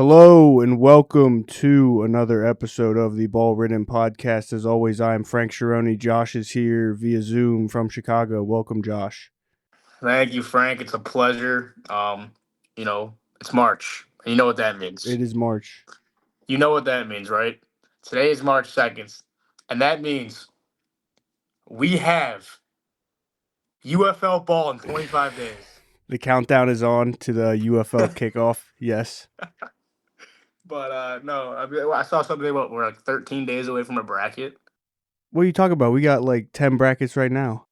Hello and welcome to another episode of the Ball Ridden Podcast. As always, I'm Frank Sharoni. Josh is here via Zoom from Chicago. Welcome, Josh. Thank you, Frank. It's a pleasure. It's March. You know what that means. It is March. You know what that means, right? Today is March 2nd, and that means we have UFL ball in 25 days. The countdown is on to the UFL kickoff. Yes. But no, I saw something about we're like 13 days away from a bracket. What are you talking about? We got like 10 brackets right now.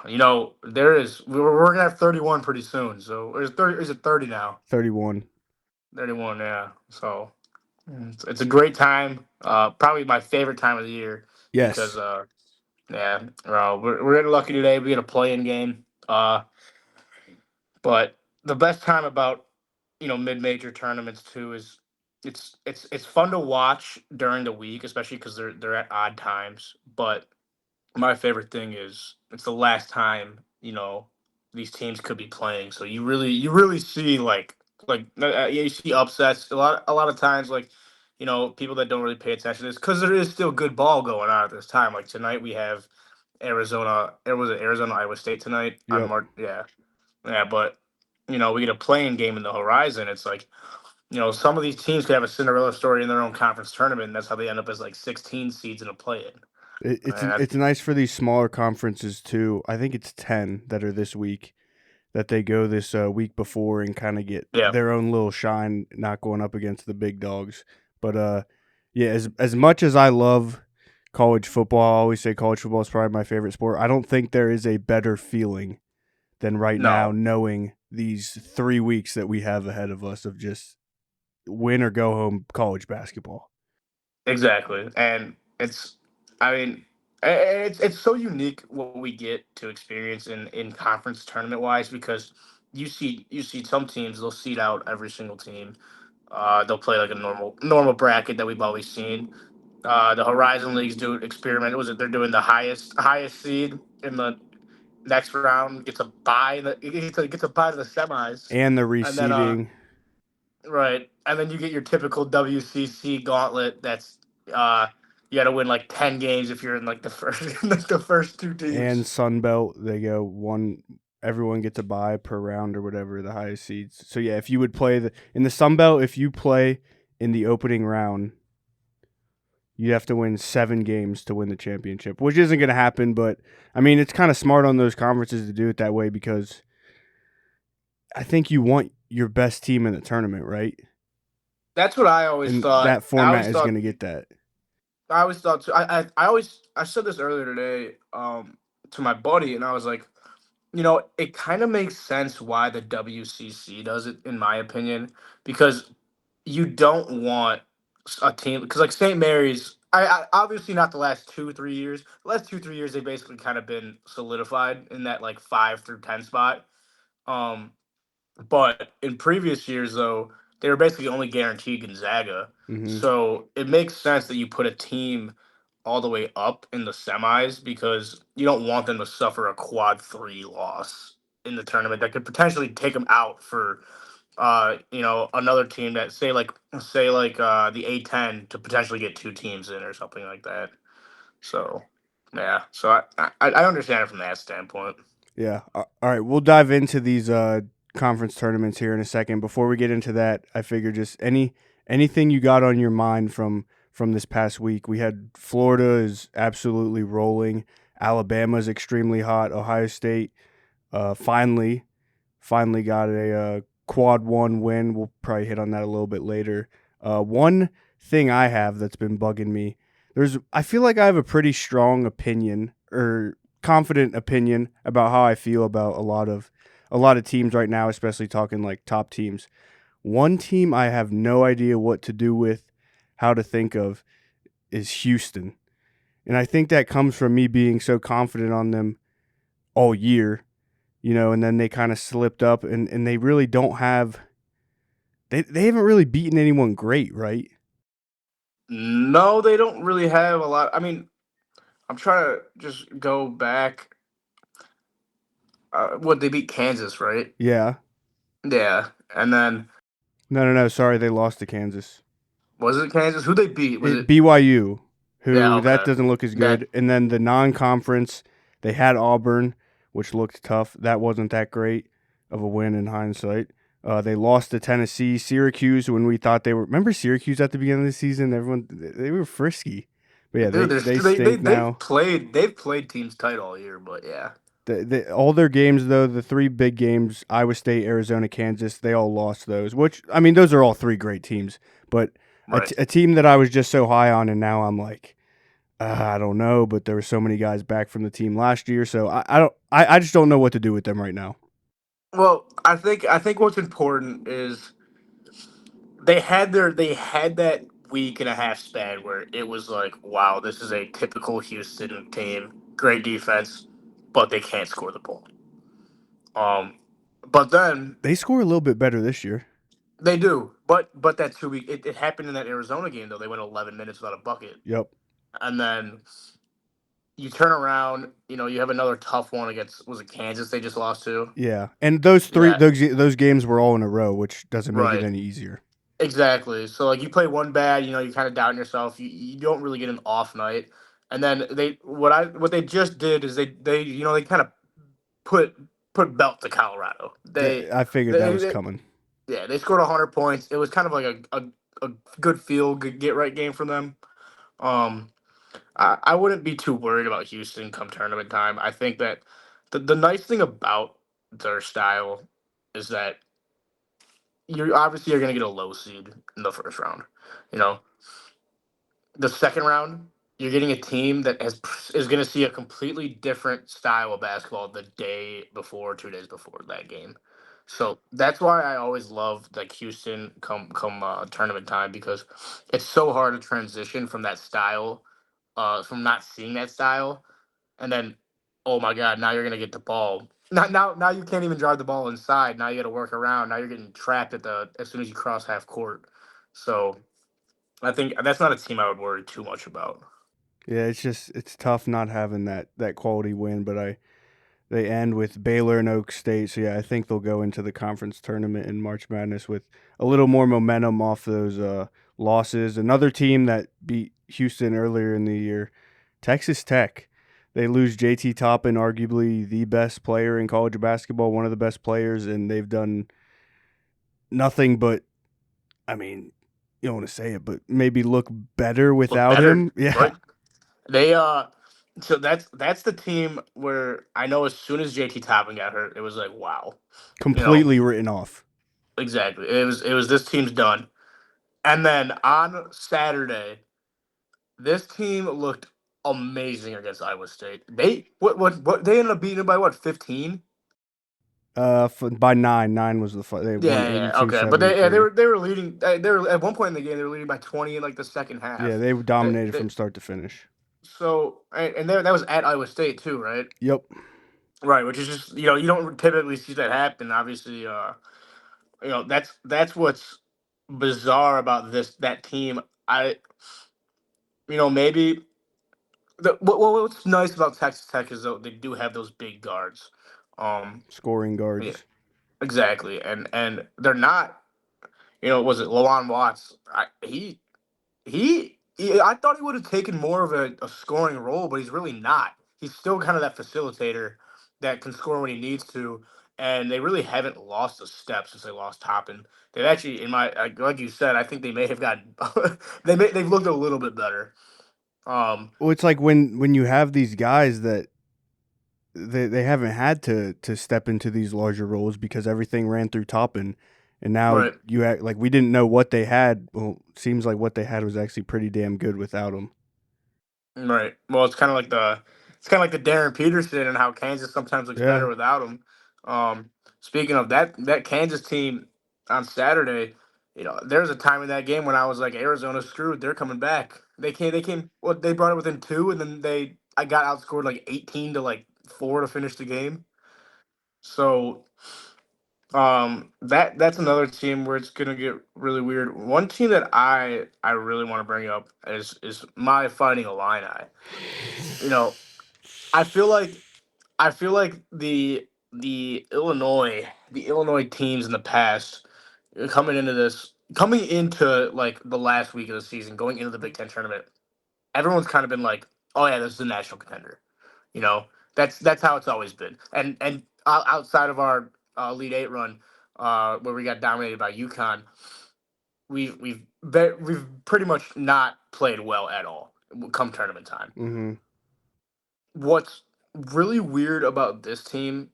We're gonna have 31 pretty soon. So there's 30. Is it 30 now? 31. 31, yeah. So it's a great time. Probably my favorite time of the year because Yes. we're getting lucky today. We get a play-in game. But the best time about mid-major tournaments too is it's fun to watch during the week, especially because they're at odd times. But my favorite thing is it's the last time these teams could be playing. So you really see you see upsets a lot of times, like people that don't really pay attention to this because there is still good ball going on at this time. Like tonight we have Arizona. It was Arizona Iowa State tonight on Yep. March. Yeah, but we get a playing game in the horizon. It's like some of these teams could have a Cinderella story in their own conference tournament, and that's how they end up as like 16 seeds in a play-in. It's nice for these smaller conferences too. I think it's 10 that are this week that they go this week before and kind of get Yeah. their own little shine, not going up against the big dogs. But yeah, as much as I love college football, I always say college football is probably my favorite sport. I don't think there is a better feeling than right now No. knowing these 3 weeks that we have ahead of us of just win or go home college basketball. Exactly, and I mean, it's so unique what we get to experience in conference tournament wise because you see some teams they'll seed out every single team. They'll play like a normal bracket that we've always seen. The Horizon Leagues do experiment. Was it they're doing the highest seed in the next round gets a bye. Gets a bye to the semis, And the and then reseeding. right, and then you get your typical WCC gauntlet. That's uh, you got to win like 10 games if you're in like the first like the first two And teams. Sunbelt, they go one. Everyone gets a bye per round or whatever the highest seeds. So yeah, if you would play in the Sunbelt, if you play in the opening round, you'd have to win 7 games to win the championship, which isn't going to happen. But I mean, it's kind of smart on those conferences to do it that way because I think you want your best team in the tournament, right? That's what I always And thought. that format is going to get that. I always thought too. I said this earlier today to my buddy, and I was like, it kind of makes sense why the WCC does it, in my opinion, because you don't want a team because like St. Mary's. I obviously not the last 2 3 years. The last 2 3 years they've basically kind of been solidified in that like 5 through 10 spot. Um, but in previous years though, they were basically only guaranteed Gonzaga. Mm-hmm. So it makes sense that you put a team all the way up in the semis because you don't want them to suffer a quad 3 loss in the tournament that could potentially take them out for another team that say like the A10 to potentially get two teams in or something like that. So yeah, so I understand it from that standpoint. Yeah. All right. We'll dive into these conference tournaments here in a second. Before we get into that, I figure just anything you got on your mind from this past week. We had Florida is absolutely rolling. Alabama's extremely hot. Ohio State finally got a quad 1 win. We'll probably hit on that a little bit later. One thing I have that's been bugging me. I feel like I have a pretty strong opinion or confident opinion about how I feel about a lot of teams right now, especially talking like top teams. One team I have no idea what to do with, how to think of, is Houston. And I think that comes from me being so confident on them all year, and then they kind of slipped up and they really don't have they haven't really beaten anyone great, right? No, they don't really have a lot. I mean, I'm trying to just go back. What they beat Kansas, right? Yeah. Yeah, and then No. Sorry, they lost to Kansas. Was it Kansas? Who they beat? Was it? BYU, Yeah. who that Okay. doesn't look as That good. And then the non-conference, they had Auburn, which looked tough. That wasn't that great of a win in hindsight. They lost to Tennessee, Syracuse when we thought they were. Remember Syracuse at the beginning of the season? Everyone they were frisky, but yeah, dude. they They stink now. they've played teams tight all year, but yeah. All their games though, the three big games, Iowa State, Arizona, Kansas, they all lost those. Which I mean, those are all three great teams, but Right. a team that I was just so high on, and now I'm like, I don't know. But there were so many guys back from the team last year, so I don't, I just don't know what to do with them right now. Well, I think what's important is they had that week and a half span where it was like, wow, this is a typical Houston team, great defense, but they can't score the ball. Um, but then They score a little bit better this year. they do, but that 2 week it happened in that Arizona game though. They went 11 minutes without a bucket, Yep. and then you turn around, you have another tough one against was it Kansas they just lost to? Yeah, and those three That those games were all in a row, which doesn't make it right. any easier. Exactly. So like you play one bad, you kind of doubting yourself. You don't really get an off night. And then what they just did is they kind of put put belt to Colorado. I figured that was They coming. yeah, they scored 100 points. It was kind of like a good feel good get right game for them. Um I wouldn't be too worried about Houston come tournament time. I think that the nice thing about their style is that you're going to get a low seed in the first round. You know, the second round, you're getting a team that is going to see a completely different style of basketball the day before, 2 days before that game. So that's why I always love like Houston come tournament time because it's so hard to transition from that style, from not seeing that style, and then oh my god, now you're gonna get the ball. Now you can't even drive the ball inside. Now you got to work around. Now you're getting trapped at the as soon as you cross half court. So I think that's not a team I would worry too much about. Yeah, it's tough not having that quality win, but they end with Baylor and Oak State. So yeah, I think they'll go into the conference tournament in March Madness with a little more momentum off those losses. Another team that beat Houston earlier in the year, Texas Tech. They lose JT Toppin, arguably the best player in college basketball, one of the best players, and they've done nothing but, I mean, you don't want to say it, but maybe look better Look without better, him. Yeah, right? They so that's the team where I know as soon as JT Toppin got hurt, it was like wow, you know completely written off. exactly. It was this team's done. And then on Saturday, this team looked amazing against Iowa State. They what they ended up beating them by what 15? By nine, nine was the fight. They won Yeah, eighty-two okay, but they seventy-three. were they were leading. They were at one point in the game. They were leading by 20 in like the second Yeah, half. they dominated They from start to finish. so and that was at Iowa State too, right? Yep. Right, which is just you don't typically see that happen. Obviously, that's what's bizarre about that team. I maybe what's nice about Texas Tech is though they do have those big guards. Scoring Yeah, guards. exactly, and they're not. Was it Lawan Watts? I thought he would have taken more of a scoring role, but he's really not. He's still kind of that facilitator that can score when he needs to. And they really haven't lost a step since they lost Toppin. They've actually, in my like you said, I think they may have gotten they've looked a little bit better. Um, Well, it's like when you have these guys that they haven't had to step into these larger roles because everything ran through Toppin, and now right. you act like we didn't know what they had. Well, seems like what they had was actually pretty damn good without him. Right. Well, it's kind of like the Darren Peterson and how Kansas sometimes looks Yeah. better without him. Speaking of that Kansas team on Saturday, there's a time in that game when I was like, Arizona's screwed. They're coming back. They came. Well, they brought it within two, and then I got outscored like 18 to like 4 to finish the game. So that's another team where it's gonna get really weird. One team that I really want to bring up is my Fighting Illini. You know, I feel like I feel like the Illinois teams in the past. coming into like the last week of the season, going into the Big Ten tournament, everyone's kind of been like, "Oh yeah, this is a national contender." You know, that's how it's always been. And outside of our Elite Eight run, where we got dominated by UConn, we've pretty much not played well at all come tournament time. Mm-hmm. What's really weird about this team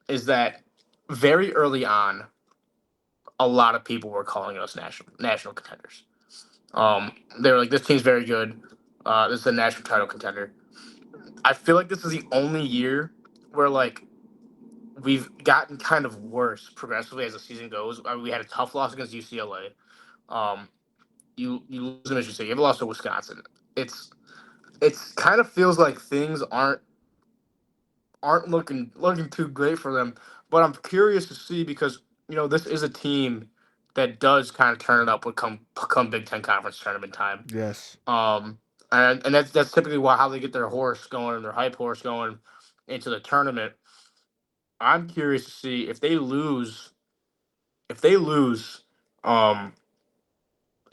is that very early on, a lot of people were calling us national contenders. They were like, "This team's very good. This is a national title contender." I feel like this is the only year where like we've gotten kind of worse progressively as the season goes. I mean, we had a tough loss against UCLA. Um, you lose to Michigan State. You have a loss to Wisconsin. It's it's kind of feels like things aren't looking too great for them. But I'm curious to see because this is a team that does kind of turn it up when come Big Ten conference tournament time. Yes. And that's typically how they get their horse going, their hype horse going into the tournament. I'm curious to see if they lose um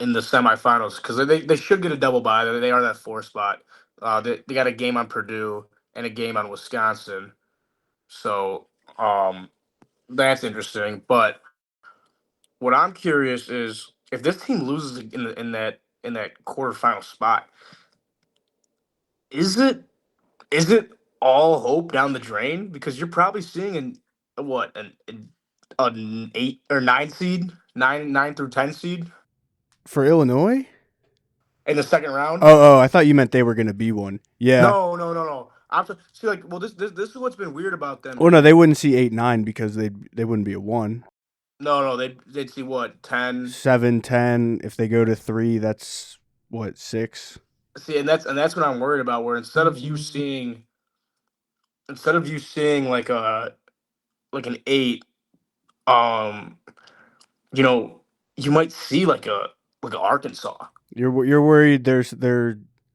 in the semifinals because they should get a double bye. They are that 4 spot. They got a game on Purdue and a game on Wisconsin. So that's interesting. But what I'm curious is if this team loses in that quarterfinal spot, is it is it all hope down the drain? Because you're probably seeing an 8 or 9 seed, nine through 10 seed For Illinois? in the second round. Oh, I thought you meant they were going to be one. Yeah. No, no, no, no. See, like, well, this is what's been weird about them Oh no, is they wouldn't see 8-9 because they wouldn't be a 1. no, they'd see what 10. 7-10. If they go to 3, that's what, 6? See, and that's what I'm worried about. Where instead of you seeing like an 8, um, you know, you might see like a Arkansas. You're worried their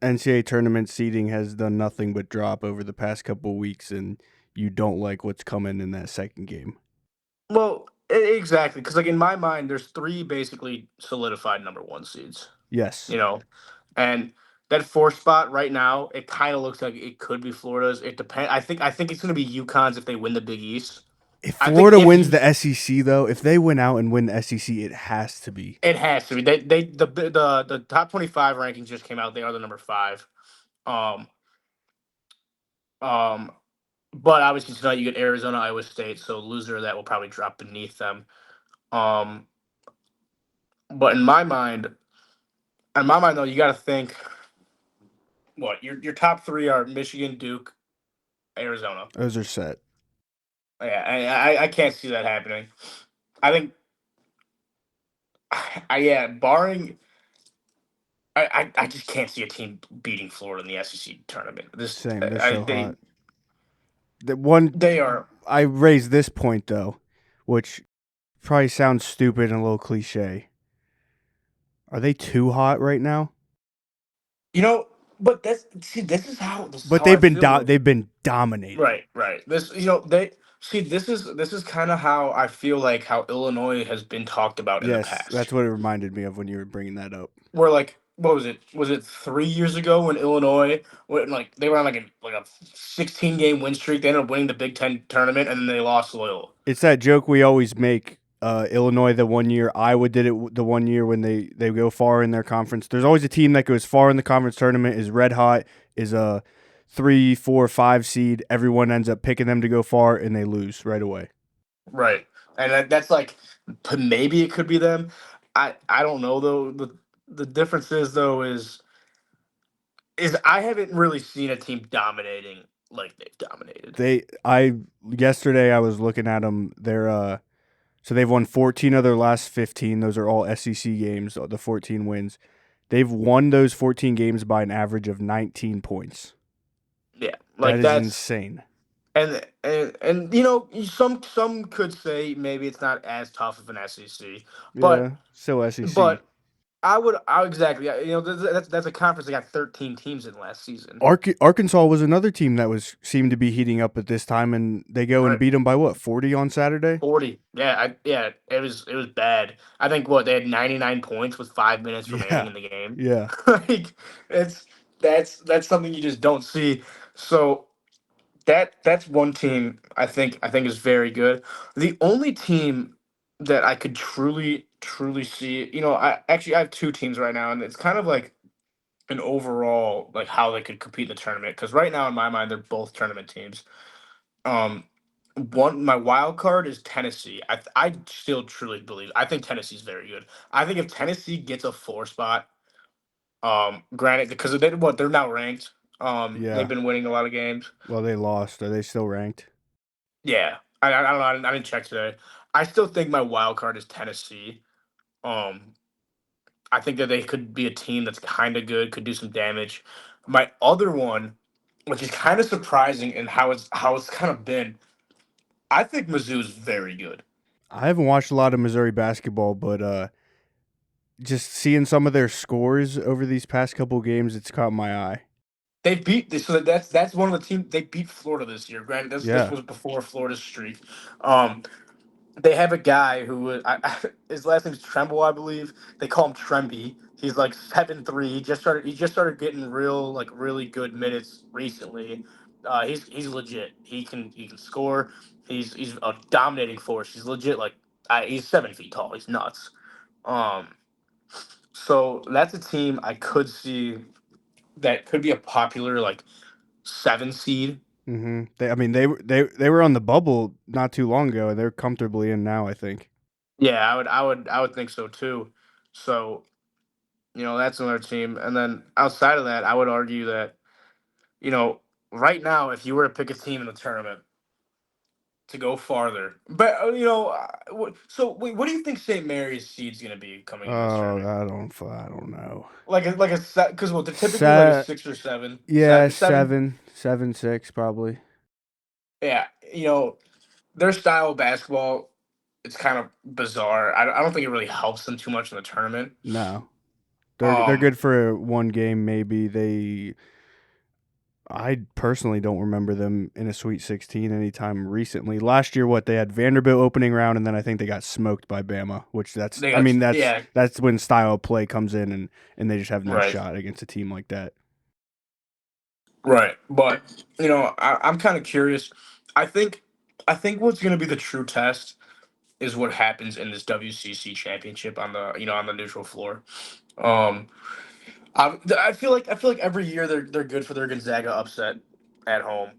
NCAA tournament seeding has done nothing but drop over the past couple of weeks, and you don't like what's coming in that second game. Well, exactly, because like in my mind, there's 3 basically solidified number 1 seeds. Yes. You know, and that 4 spot right now, it kind of looks like it could be Florida's. It depends. I think it's going to be UConn's if they win the Big East. If I think Florida if wins you the SEC, though, if they win out and win the SEC, it has to be. It has to be. The top 25 rankings just came out. They are the number 5. Um um but obviously tonight you get Arizona, Iowa State, so loser of that will probably drop beneath them. Um but in my mind though, you got to think what your top 3 are Michigan, Duke, Arizona. Those are set. Yeah, I can't see that happening. I think yeah, barring I just can't see a team beating Florida in the SEC tournament. This Same. They're I so they hot. The one they are. I raised this point though, which probably sounds stupid and a little cliche. Are they too hot right now? You know, but this is how But I feel though. they've been dominating. Right. This is kind of how I feel like how Illinois has been talked about in the Yes, past. that's what it reminded me of when you were bringing that up. Where like what was it? Was it 3 years ago when Illinois when like they were on like a 16-game win streak? They ended up winning the Big Ten tournament and then they lost Loyola. It's that joke we always make. Illinois the one year, Iowa did it the one year when they go far in their conference. There's always a team that goes far in the conference tournament, is red hot, is a 3, 4, 5 seed. Everyone ends up picking them to go far, and they lose right away. Right. And that's like maybe it could be them. I don't know though. The difference is though is I haven't really seen a team dominating like they've dominated. Yesterday I was looking at them. So they've won 14 of their last 15. Those are all SEC games. The 14 wins. They've won those 14 games by an average of 19 points. Yeah, That like is that's insane. and some could say maybe it's not as tough of an SEC, but Yeah, still SEC. but exactly. That's a conference that got 13 teams in last season. Arkansas was another team that was seemed to be heating up at this time, and they go and Right. beat them by what, 40 on Saturday? 40. Yeah, it was bad. I think what they had 99 points with 5 minutes remaining Yeah, in the game. yeah. Like it's that's something you just don't see. So that's one team I think is very good. The only team that I could truly see, I have two teams right now, and it's kind of like an overall like how they could compete in the tournament. Because right now in my mind they're both tournament teams. Um, one my wild card is Tennessee. I still truly believe I think Tennessee's very good. I think if Tennessee gets a 4 spot, granted because they're now ranked. They've Yeah. been winning a lot of games. Well, they lost. Are they still ranked? Yeah, I don't know. I didn't check today. I still think my wild card is Tennessee. Um, I think that they could be a team that's kind of good, could do some damage. My other one, which is kind of surprising and how it's kind of been, I think Mizzou's very good. I haven't watched a lot of Missouri basketball, but just seeing some of their scores over these past couple games, it's caught my eye. They beat this, so that's one of the teams they beat Florida this year. Granted, this Yeah. was before Florida's streak. Um, they have a guy his last name's Tremble, I believe. They call him Tremby. He's like 7'3". He just started getting really good minutes recently. He's legit. He can score. He's a dominating force. He's legit he's 7 feet tall. He's nuts. Um, so that's a team I could see that could be a popular 7 seed. I mean, they were on the bubble not too long ago, and they're comfortably in now, I think. Yeah, I would think so too. So that's another team. And then outside of that, I would argue that you know right now, if you were to pick a team in the tournament to go farther, but so wait, what do you think St. Mary's seed's going to be coming into this Oh, tournament? I don't know. Like a set because they're typically like a Sa- 6 or 7, yeah, 7. 7-6 probably. Yeah, their style of basketball, it's kind of bizarre. I don't think it really helps them too much in the tournament. No, they're Um, good for one game maybe. I personally don't remember them in a Sweet 16 anytime recently. Last year, what they had Vanderbilt opening round, and then I think they got smoked by Bama. Which they got yeah, that's when style of play comes in, and they just have no right, shot against a team like that. right. But I'm kind of curious. I think I think what's going to be the true test is what happens in this WCC championship on the neutral floor. Um, I feel like every year they're good for their Gonzaga upset at home.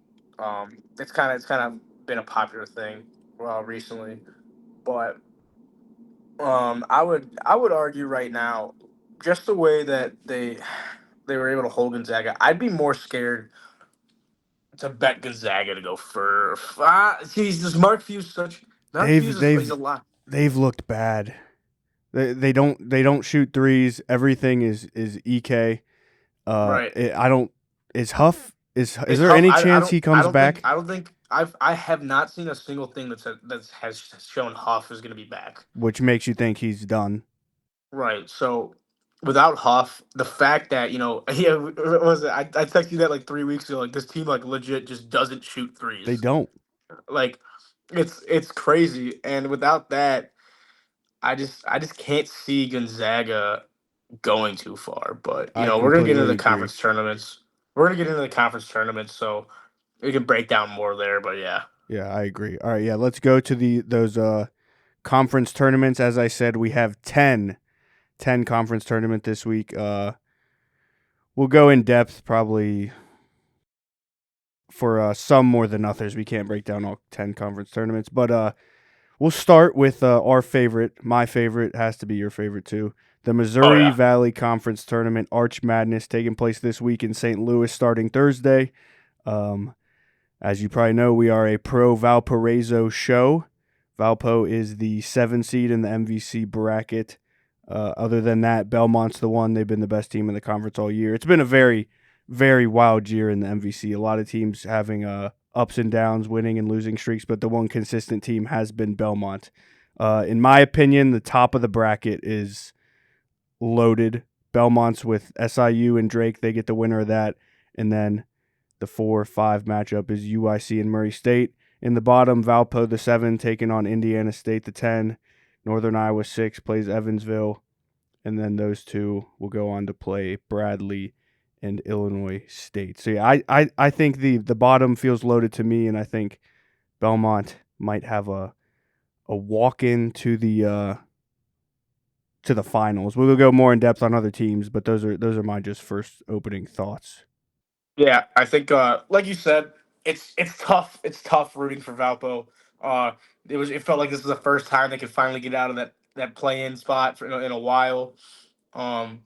It's kind of been a popular thing recently, but I would argue right now, just the way that they were able to hold Gonzaga, I'd be more scared to bet Gonzaga to go for. Geez, does Mark Fuse such? Mark They've Fuse is a they've lot. they've looked bad. They don't shoot threes. Everything is EK. Right. I don't. Is Huff is Is there Huff? any I chance don't he I comes don't think back? I don't think I have not seen a single thing that has shown Huff is going to be back. Which makes you think he's done. Right. So without Huff, the fact that yeah, what was it? I texted you that like 3 weeks ago. Like this team like legit just doesn't shoot They threes. don't. Like it's crazy. And without that, I just can't see Gonzaga going too far. But I we're gonna get into completely the agree. conference tournaments. We're gonna get into the conference tournaments, so we can break down more there. But yeah. Yeah, I agree. All right, yeah, let's go to those conference tournaments. As I said, we have 10 conference tournament this week. We'll go in depth probably for some more than others. We can't break down all 10 conference tournaments, but we'll start with our favorite. My favorite has to be your favorite too. The Oh Missouri yeah. Valley Conference Tournament Arch Madness taking place this week in St. Louis starting Thursday. Um, as you probably know, we are a pro Valparaiso show. Valpo is the 7 seed in the MVC bracket. Other than that, Belmont's the one. They've been the best team in the conference all year. It's been a very, very wild year in the MVC. A lot of teams having ups and downs, winning and losing streaks, but the one consistent team has been Belmont. In my opinion, the top of the bracket is loaded. Belmont's with SIU and Drake. They get the winner of that. And then the 4-5 matchup is UIC and Murray State. In the bottom, Valpo the 7 taking on Indiana State the 10. Northern Iowa 6 plays Evansville. And then those two will go on to play Bradley and Illinois State. So yeah, I think the bottom feels loaded to me, and I think Belmont might have a walk in to the finals. We will go more in depth on other teams, but those are my just first opening thoughts. Yeah, I think like you said, it's tough. It's tough rooting for Valpo. Uh it felt like this was the first time they could finally get out of that play-in spot in a while. Um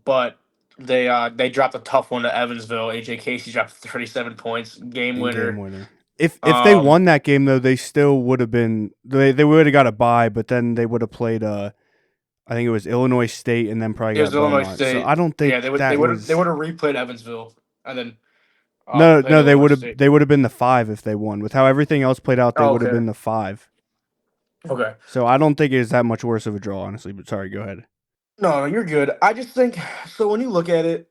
but they dropped a tough one to Evansville. AJ Casey dropped 37 points, game In game winner. winner. If they Um won that game though, they still would have been they would have got a bye, but then they would have played I think it was Illinois State and then probably it was got Illinois Belmont. So State. I don't think Yeah, they that would they was would have replayed Evansville and then no played no Illinois State. they would have been the 5 if they won. With how everything else played out, they Oh, would have okay. been the 5. Okay. So I don't think it's that much worse of a draw, honestly. But sorry, go ahead. No, you're good. I just think so when you look at it,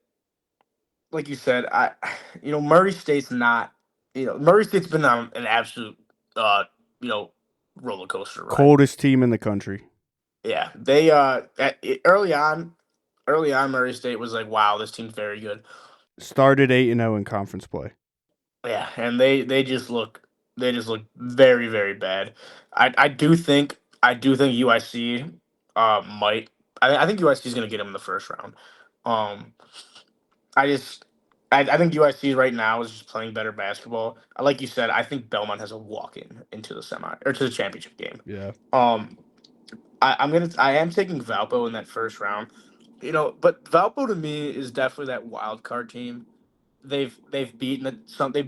like you said, Murray State's not, Murray State's been on an absolute, uh, you know, roller coaster ride. Coldest team in the country. Yeah, they early on, Murray State was like, wow, this team's very good. Started 8-0 in conference play. Yeah, and they just look very very bad. I do think UIC might I think UIC is gonna get him in the first round. Um, I just I think USC right now is just playing better basketball. Like you said, I think Belmont has a walk in into the semi or to the championship game. Yeah. Um, I am taking Valpo in that first round. But Valpo to me is definitely that wild card team. They've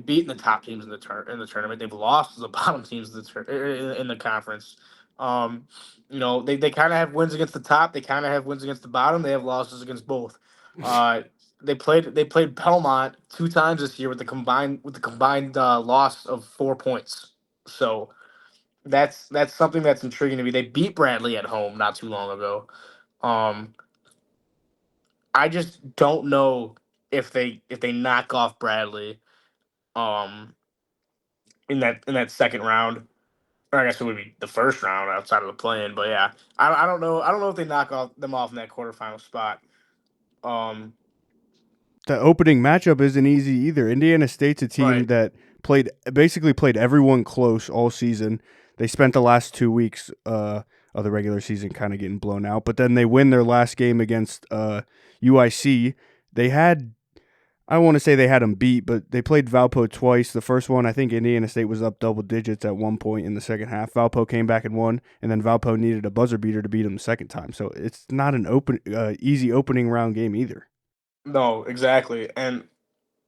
beaten the top teams in the tournament. They've lost to the bottom teams in the conference. Um, they kind of have wins against the top. They kind of have wins against the bottom. They have losses against both. Uh, they played Belmont 2 times this year with the combined loss of 4 points. So that's something that's intriguing to me. They beat Bradley at home not too long ago. Um, I just don't know if they knock off Bradley um in that second round. Or I guess it would be the first round outside of the play-in, but yeah. I don't know. I don't know if they knock them off in that quarterfinal spot. Um The opening matchup isn't easy either. Indiana State's a team right. that played everyone close all season. They spent the last 2 weeks of the regular season kind of getting blown out, but then they win their last game against UIC. They had I don't want to say they had them beat, but they played Valpo twice. The first one, I think Indiana State was up double digits at one point in the second half. Valpo came back and won, and then Valpo needed a buzzer beater to beat them the second time. So it's not an easy opening round game either. No, exactly. And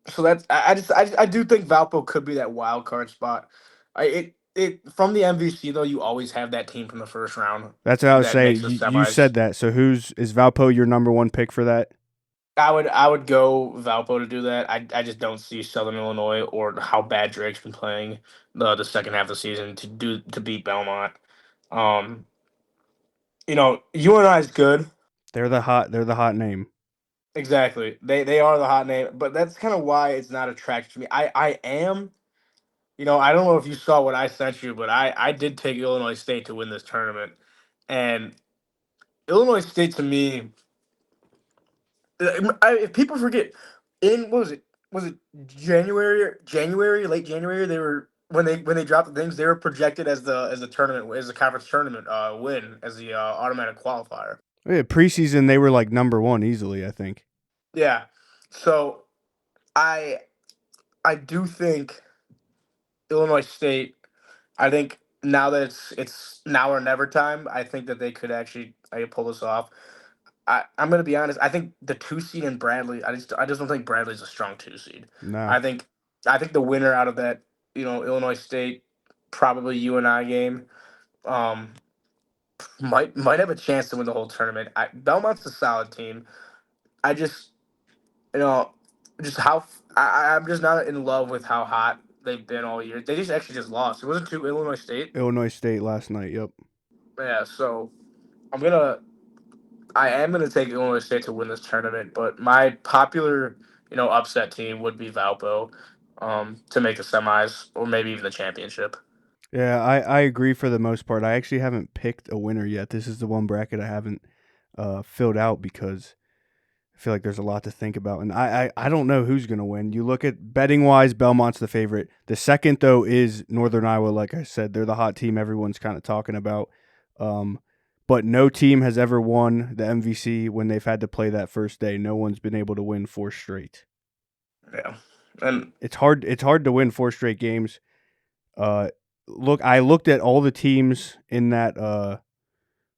so that's I do think Valpo could be that wild card spot. I it from the MVC though, you always have that team from the first round That's what I was that saying. makes the You semis. said that. So is Valpo your number one pick for that? I would go Valpo to do that. I just don't see Southern Illinois or how bad Drake's been playing the second half of the season to beat Belmont. Um, UNI is good. They're the hot name. Exactly. They are the hot name, but that's kind of why it's not attractive to me. I am, I don't know if you saw what I sent you, but I did take Illinois State to win this tournament. And Illinois State to me, if people forget, in what was it January, late January, they were when they dropped the things, they were projected as the conference tournament win as the automatic qualifier. Oh, yeah, preseason they were like number one easily. I think. Yeah. So I I do think Illinois State. I think now that it's now or never time. I think that they could actually pull this off. I'm gonna be honest. I think the 2 seed in Bradley. I just don't think Bradley's a strong 2 seed. No, I think I think the winner out of that Illinois State probably UNI game um, might have a chance to win the whole tournament. Belmont's a solid team. I just you know just how I'm just not in love with how hot they've been all year. They just actually just lost. It wasn't to Illinois State. Illinois State last night. Yep. Yeah, so I'm gonna I am going to take Illinois State to win this tournament, but my popular, upset team would be Valpo, to make the semis or maybe even the championship. Yeah, I agree for the most part. I actually haven't picked a winner yet. This is the one bracket I haven't filled out because I feel like there's a lot to think about, and I don't know who's going to win. You look at betting wise, Belmont's the favorite. The second though is Northern Iowa. Like I said, they're the hot team everyone's kind of talking about. Um, but no team has ever won the MVC when they've had to play that first day. No one's been able to win 4 straight. Yeah, and It's hard. It's hard to win 4 straight games. Uh, I looked at all the teams in that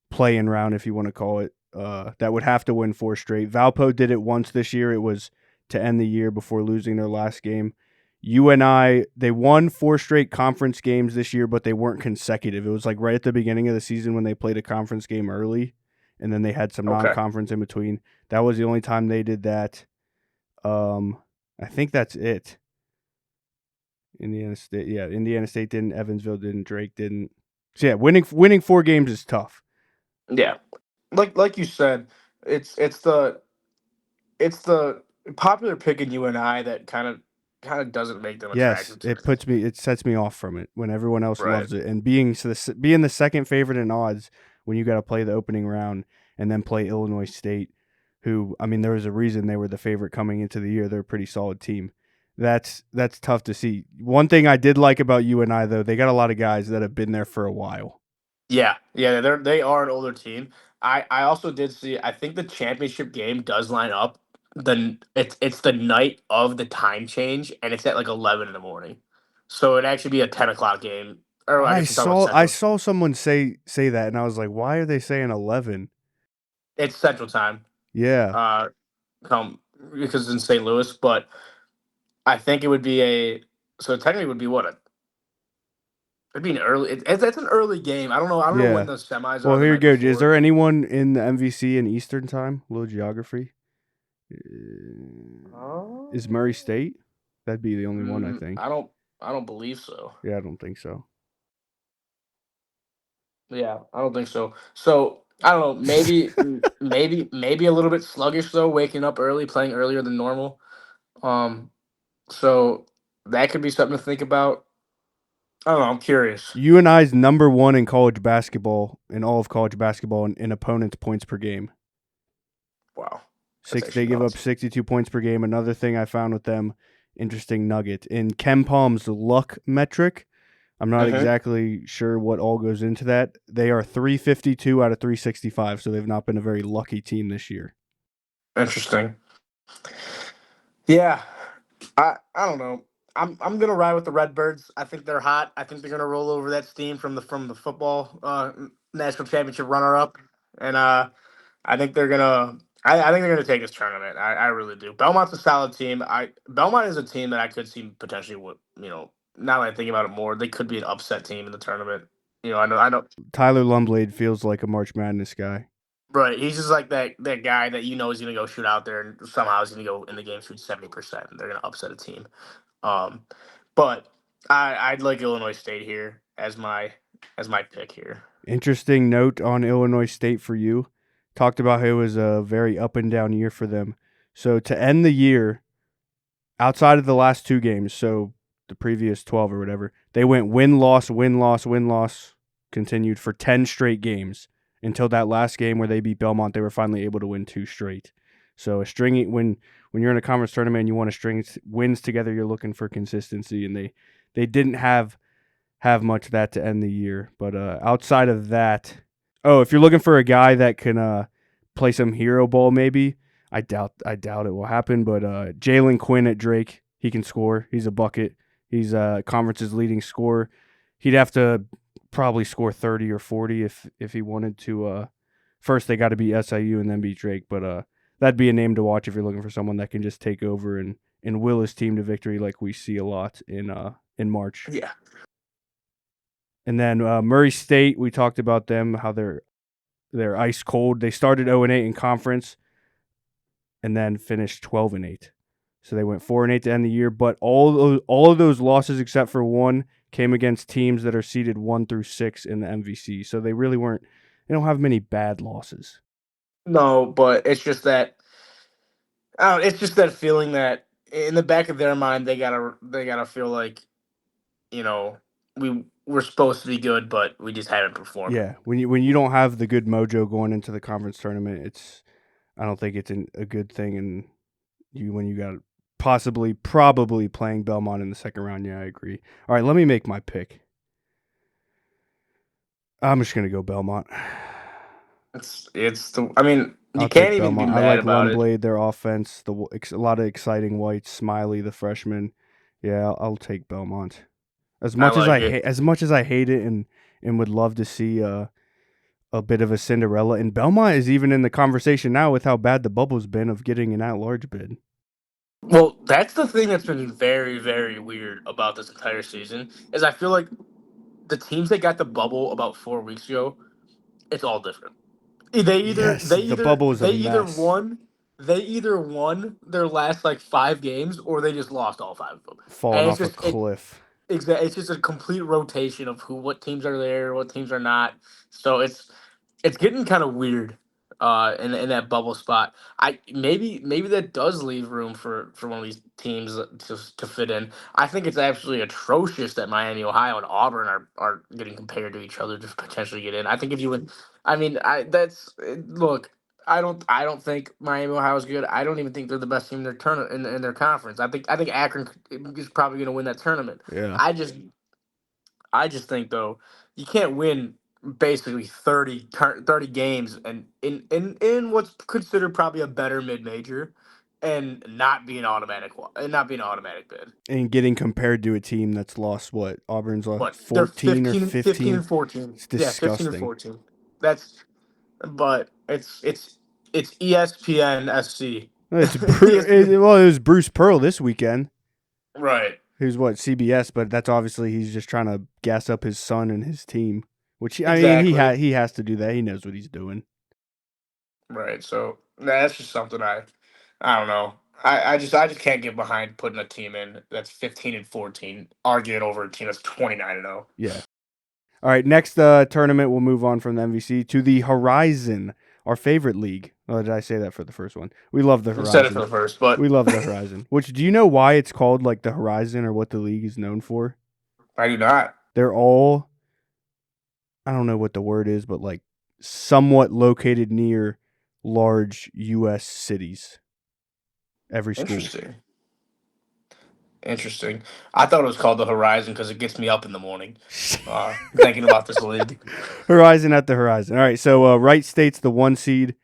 play-in round, if you want to call it, that would have to win 4 straight. Valpo did it once this year. It was to end the year before losing their last game. UNI, they won 4 straight conference games this year, but they weren't consecutive. It was like right at the beginning of the season when they played a conference game early, and then they had some okay. non-conference in between. That was the only time they did that. I think that's it. Indiana State, yeah, Indiana State didn't, Evansville didn't, Drake didn't. So yeah, winning 4 games is tough. Yeah, like you said, it's it's the it's the popular pick in UNI that kind of doesn't make them Yes, attractive to me. it sets me off from it when everyone else Right. loves it, and being the second favorite in odds when you got to play the opening round and then play Illinois State, who I mean there was a reason they were the favorite coming into the year. They're a pretty solid team. That's tough to see. One thing I did like about UNI though, they got a lot of guys that have been there for a while. Yeah, they are an older team. I also did see. I think the championship game does line up. It's the night of the time change, and it's at like 11 in the morning. So it'd actually be a 10 o'clock game. Or I guess we're talking about I Central. saw someone say that, and I was like, why are they saying 11? It's Central time. Yeah, Uh, come because it's in St. Louis, but I think it would be a. So technically, it would be what a. It'd be an early. It's an early game. I don't know. I don't know when yeah. the semis are Well, the here you night go. Is before. there anyone in the MVC in Eastern time? A little geography. Is Murray Oh. State? That'd be the only one, I I think. don't. I don't believe so. Yeah, I don't think so. Yeah, I don't think so. So I don't know. Maybe a little bit sluggish though. Waking up early, playing earlier than normal. Um. So that could be something to think about. I don't know. I'm curious. UNI's number one in college basketball, in all of college basketball, in opponents' points per game. Wow, that's Six, they actually give up nuts. 62 points per game. Another thing I found with them, interesting nugget in Ken Palm's luck metric. I'm not Hmm. exactly sure what all goes into that. They are 352 out of 365, so they've not been a very lucky team this year. Interesting. Yeah, I don't know. I'm gonna ride with the Redbirds. I think they're hot. I think they're gonna roll over that steam from the football national championship runner up, and I think they're gonna. I think they're gonna take this tournament. I really do. Belmont's a solid team. Belmont is a team that I could see potentially. What now that I think about it more, they could be an upset team in the tournament. I know. Tyler Lumblade feels like a March Madness guy. Right, he's just like that guy that is gonna go shoot out there and somehow he's gonna go in the game shoot 70%. And they're gonna upset a team. Um, but I'd like Illinois State here as my pick here. Interesting note on Illinois State for you. Talked about how it was a very up and down year for them. So to end the year, outside of the last 2 games, so the previous 12 or whatever, they went win loss win loss win loss continued for 10 straight games until that last game where they beat Belmont. They were finally able to win 2 straight. So a string when you're in a conference tournament and you want to string wins together, you're looking for consistency, and they didn't have much of that to end the year. But outside of that, oh, if you're looking for a guy that can play some hero ball, maybe I doubt it will happen. But Jalen Quinn at Drake, he can score. He's a bucket. He's conference's leading scorer. He'd have to probably score 30 or 40 if he wanted to. First, they got to beat SIU and then beat Drake. But that'd be a name to watch if you're looking for someone that can just take over and will his team to victory, like we see a lot in March. Yeah. And then Murray State, we talked about them, how they're ice cold. They started 0-8 in conference, and then finished 12-8. So they went 4-8 to end the year. But all of those losses except for one came against teams that are seeded 1 through 6 in the MVC. So they really weren't. They don't have many bad losses. No, but it's just that it's just that feeling that in the back of their mind they gotta feel like, you know, we're supposed to be good, but we just haven't performed. Yeah, when you don't have the good mojo going into the conference tournament, I don't think it's a good thing. And when you got probably playing Belmont in the second round. Yeah, I agree. All right, let me make my pick. I'm just gonna go Belmont. It's the I mean, you I'll can't take even be Belmont. I mad like about it. Lundblade, their offense, a lot of exciting whites, Smiley, the freshman. Yeah, I'll take Belmont. I like it. As much as I hate it and would love to see a bit of a Cinderella, and Belmont is even in the conversation now with how bad the bubble's been of getting an at-large bid. Well, that's the thing that's been very, very weird about this entire season is I feel like the teams that got the bubble about 4 weeks ago, it's all different. They either Yes, they the either bubble is a they either mess, won they either won their last like 5 games or they just lost all 5 of them. falling And it's off a just it cliff. it's just a complete rotation of what teams are there, what teams are not. So it's getting kind of weird in that bubble spot. Maybe that does leave room for one of these teams to fit in. I think it's absolutely atrocious that Miami, Ohio, and Auburn are getting compared to each other to potentially get in. I think if you would, I mean, I that's look. I don't think Miami, Ohio is good. I don't even think they're the best team in their in their conference. I think Akron is probably going to win that tournament. Yeah, I just I just think though you can't win basically 30 games and in what's considered probably a better mid major and not be an automatic bid. and getting compared to a team that's lost what Auburn's lost But they're 14 or 15 15. and 14. It's Yeah, 15 and disgusting. 14. That's but it's ESPN SC. It's ESPN. well, it was Bruce Pearl this weekend. Right. Who's what CBS, but that's obviously he's just trying to gas up his son and his team. Which I mean, Exactly. he has to do that. He knows what he's doing. Right. So that's just something I don't know. I just can't get behind putting a team in that's 15 and 14, arguing over a team that's 29 and 0. Yeah. All right. Next tournament, we'll move on from the MVC to the Horizon, our favorite league. Oh, did I say that for the first one? We love the You said it for Horizon. the first, but We love the Horizon. Which do you know why it's called like the Horizon or what the league is known for? I do not. They're all I don't know what the word is, but like somewhat located near large U.S. cities. Every school. Interesting. Interesting. I thought it was called the Horizon because it gets me up in the morning, thinking about this league. Horizon at the Horizon. All right, so Wright State's the 1 seed.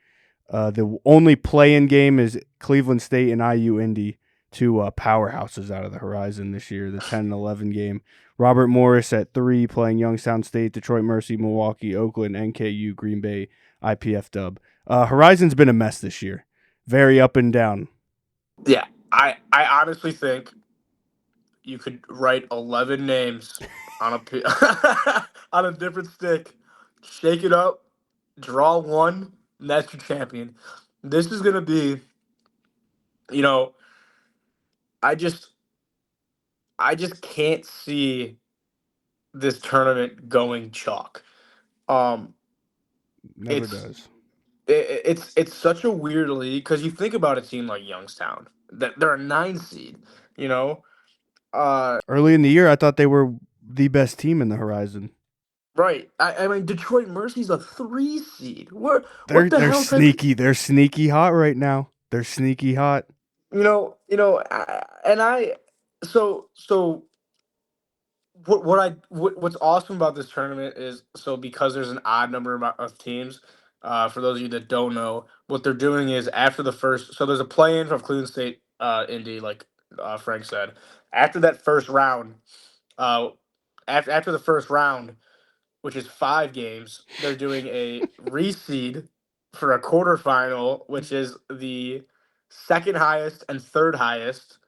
The only play-in game is Cleveland State and IU Indy, two powerhouses out of the Horizon this year. The 10 and 11 game. Robert Morris at 3 playing Youngstown State, Detroit Mercy, Milwaukee, Oakland, NKU, Green Bay, IPF Dub. Horizon's been a mess this year. Very up and down. Yeah, I honestly think you could write 11 names on on a different stick, shake it up, draw one, and that's your champion. This is gonna be, you know, I just I just can't see this tournament going chalk. Um, Never it's does. it's such a weird league because you think about a team like Youngstown that they're a 9 seed, you know. Early in the year, I thought they were the best team in the Horizon. Right. I mean, Detroit Mercy's a 3 seed. What the They're hell type? sneaky. They're sneaky hot right now. They're sneaky hot. And I. So what's awesome about this tournament is because there's an odd number of teams. For those of you that don't know, what they're doing is after the first. So there's a play-in from Cleveland State, Indy, like Frank said. After that first round, uh, after the first round, which is 5 games, they're doing a reseed for a quarterfinal, which is the second highest and third highest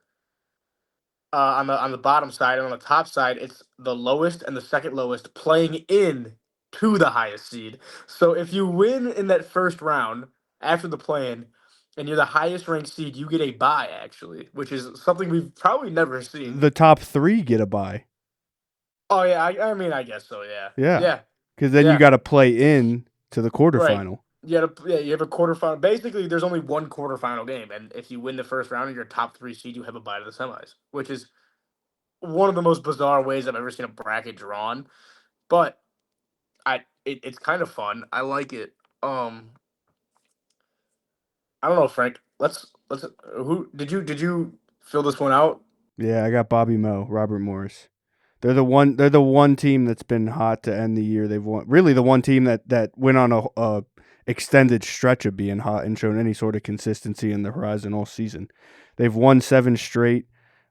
on the bottom side, and on the top side, it's the lowest and the second lowest playing in to the highest seed. So if you win in that first round after the play-in, and you're the highest ranked seed, you get a bye actually, which is something we've probably never seen. The top 3 get a bye. Oh yeah, I mean I guess so. Yeah, Yeah, yeah, because then you yeah. got to play in to the Right. quarterfinal. you have a quarterfinal. Basically, there's only one quarterfinal game, and if you win the first round and you're top three seed, you have a bye to the semis, which is one of the most bizarre ways I've ever seen a bracket drawn. But it's kind of fun. I like it. Um, I don't know, Frank. Let's. Who did you fill this one out? Yeah, I got Bobby Moe, Robert Morris. They're the one team that's been hot to end the year. They've won really the one team that went on a extended stretch of being hot and shown any sort of consistency in the horizon all season. They've won 7 straight.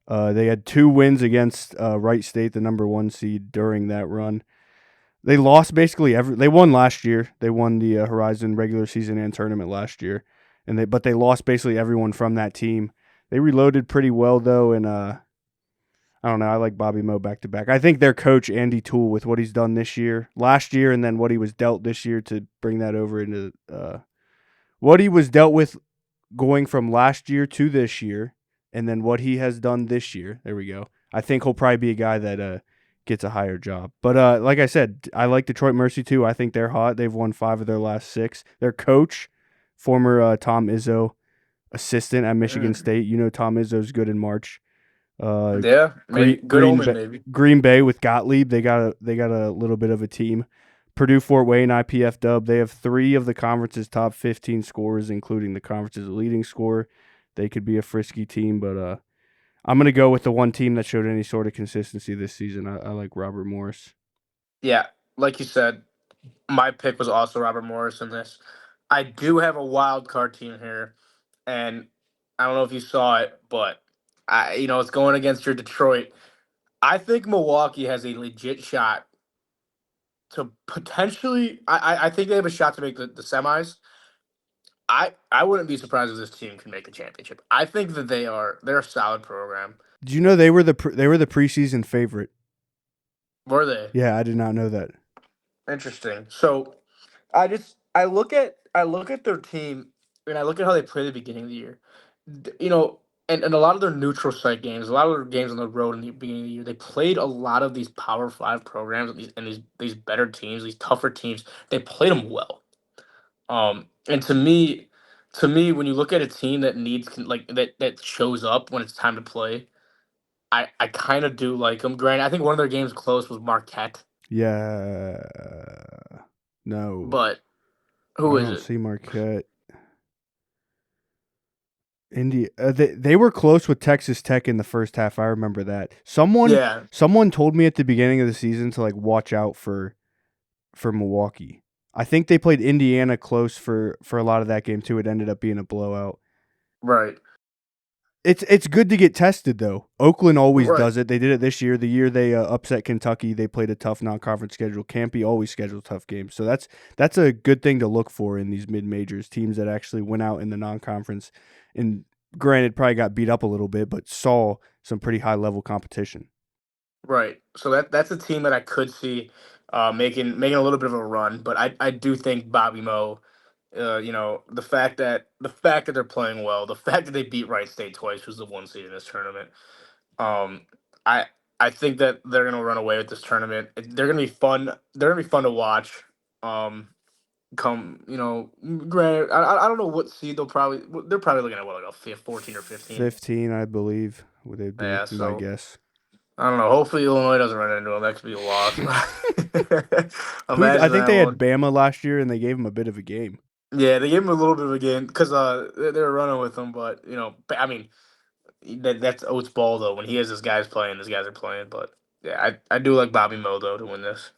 They had 2 wins against Wright State, the number 1 seed, during that run. They lost basically every. They won last year. They won the Horizon regular season and tournament last year, but they lost basically everyone from that team. They reloaded pretty well though, and I don't know. I like Bobby Moe back to back. I think their coach Andy Toole, with what he's done this year, last year, and then what he was dealt this year, to bring that over into what he was dealt with going from last year to this year, and then what he has done this year. There we go. I think he'll probably be a guy that gets a higher job. But like I said, I like Detroit Mercy too. I think they're hot. They've won 5 of their last 6. Their coach, former Tom Izzo assistant at Michigan Mm, State. You know Tom Izzo's good in March. Uh, yeah, Green maybe good Green omen, Bay, maybe. Green Bay with Gottlieb. They got a little bit of a team. Purdue Fort Wayne IPF dub. They have 3 of the conference's top 15 scorers, including the conference's leading scorer. They could be a frisky team, but I'm gonna go with the one team that showed any sort of consistency this season. I like Robert Morris. Yeah, like you said, my pick was also Robert Morris in this. I do have a wild card team here, and I don't know if you saw it, but it's going against your Detroit. I think Milwaukee has a legit shot to potentially. I think they have a shot to make the semis. I wouldn't be surprised if this team can make the championship. I think that they're a solid program. Did you know they were the preseason favorite? Were they? Yeah, I did not know that. Interesting. So I look at their team and I look at how they play at the beginning of the year. And a lot of their neutral site games, a lot of their games on the road in the beginning of the year, they played a lot of these Power Five programs and these better teams, these tougher teams. They played them well. And to me, when you look at a team that like that shows up when it's time to play, I kind of do like them. Granted, I think one of their games close was Marquette, Yeah, no, but I who is don't it? see Marquette. India, they were close with Texas Tech in the first half. I remember that. Someone Yeah, someone told me at the beginning of the season to like watch out for Milwaukee. I think they played Indiana close for a lot of that game too. It ended up being a blowout. right, It's good to get tested though. Oakland always right, does it. They did it this year. The year they upset Kentucky, they played a tough non-conference schedule. Campy always schedules tough games, so that's a good thing to look for in these mid majors. Teams that actually went out in the non-conference, and granted probably got beat up a little bit, but saw some pretty high level competition. right. So that's a team that I could see making a little bit of a run, but I do think Bobby Moe. The fact that they're playing well, the fact that they beat Wright State twice, who's the 1 seed in this tournament. Um, I I think that they're gonna run away with this tournament. They're gonna be fun. They're gonna be fun to watch. Um, granted, I don't know what seed they're probably looking at what, like a 14 or 15. 15, I believe, would they Yeah, be my so guess. I don't know. Hopefully Illinois doesn't run into them. That could be a loss. I Imagine think that they had one. Bama last year, and they gave them a bit of a game. Yeah, they gave him a little bit of a game because they were running with him, but I mean that's Oates ball though. When he has his guys playing, his guys are playing. But yeah, I do like Bobby Moe though to win this.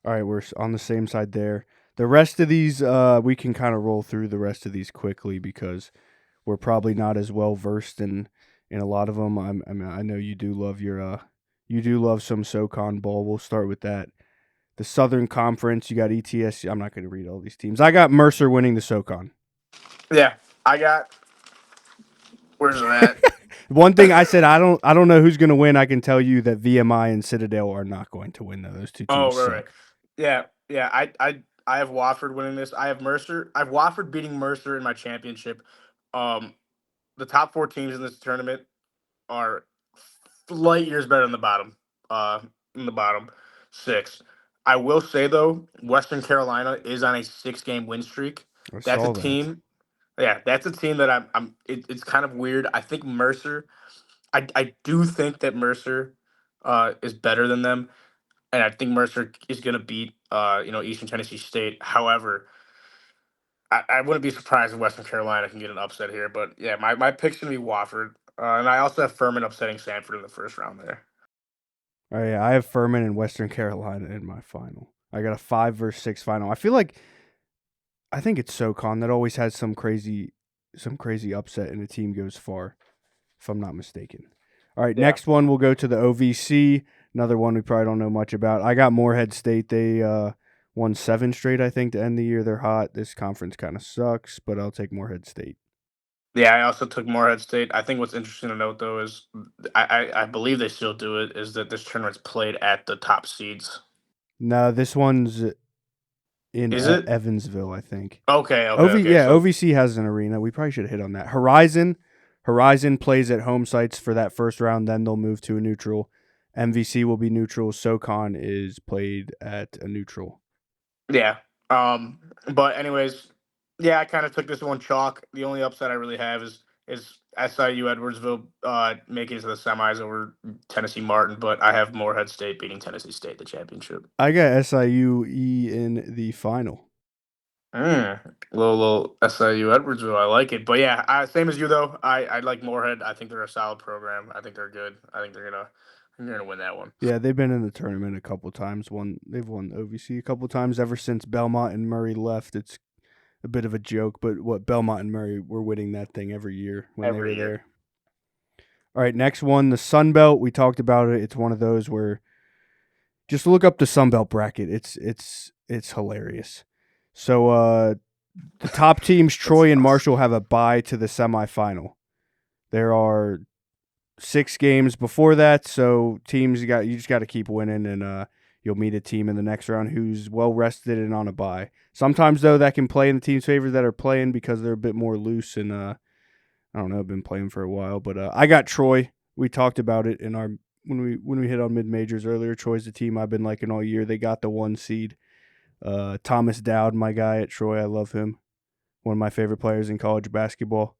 All right, we're on the same side there. The rest of these, we can kind of roll through the rest of these quickly because we're probably not as well versed in a lot of them. I know you do love you do love some SoCon ball. We'll start with that. The Southern Conference, you got ETS. I'm not going to read all these teams. I got Mercer winning the SoCon. Yeah, I got. Where's it One thing I at? said, I don't know who's going to win. I can tell you that VMI and Citadel are not going to win though. Those two Oh, teams right, right. suck. Yeah, yeah. I have Wofford winning this. I have Mercer. I have Wofford beating Mercer in my championship. Um, the top four teams in this tournament are light years better than the bottom. In the bottom six. I will say though, Western Carolina is on a 6 game win streak. I That's a saw that. team. Yeah, that's a team that it's kind of weird. I think Mercer. I do think that Mercer is better than them, and I think Mercer is going to beat Eastern Tennessee State. However, I wouldn't be surprised if Western Carolina can get an upset here. But yeah, my pick's going to be Wofford, and I also have Furman upsetting Sanford in the first round there. Oh yeah, I have Furman and Western Carolina in my final. I got a 5-6 final. I think it's SoCon that always has some crazy upset and the team goes far, if I'm not mistaken. All right, Yeah. next one we'll go to the OVC. Another one we probably don't know much about. I got Morehead State. They won 7 straight, I think, to end the year. They're hot. This conference kind of sucks, but I'll take Morehead State. Yeah, I also took Morehead State. I think what's interesting to note though is I believe they still do it is that this tournament's played at the top seeds. No, this one's in Is it? Evansville, I think. Okay. So OVC has an arena. We probably should have hit on that. Horizon plays at home sites for that first round. Then they'll move to a neutral. MVC will be neutral. SoCon is played at a neutral. yeah. But anyways, yeah, I kind of took this one chalk. The only upset I really have is SIU Edwardsville making it to the semis over Tennessee Martin, but I have Morehead State beating Tennessee State the championship. I got SIUE in the final. Little SIU Edwardsville, I like it. But yeah, same as you though. I like Morehead. I think they're a solid program. I think they're good. They're gonna win that one. Yeah, they've been in the tournament a couple times. They've won OVC a couple times ever since Belmont and Murray left. It's a bit of a joke, but what Belmont and Murray were winning that thing every year when they Every were year. there. All right, next one, the Sun Belt. We talked about it. It's one of those where just look up the Sun Belt bracket. It's hilarious. So the top teams, That's Troy and nuts. Marshall, have a bye to the semifinal. There are 6 games before that, so teams you just got to keep winning, and you'll meet a team in the next round who's well rested and on a bye. Sometimes though, that can play in the team's favor that are playing because they're a bit more loose and I don't know, been playing for a while. But I got Troy. We talked about it in our when we hit on mid majors earlier. Troy's the team I've been liking all year. They got the 1 seed. Thomas Dowd, my guy at Troy, I love him. One of my favorite players in college basketball.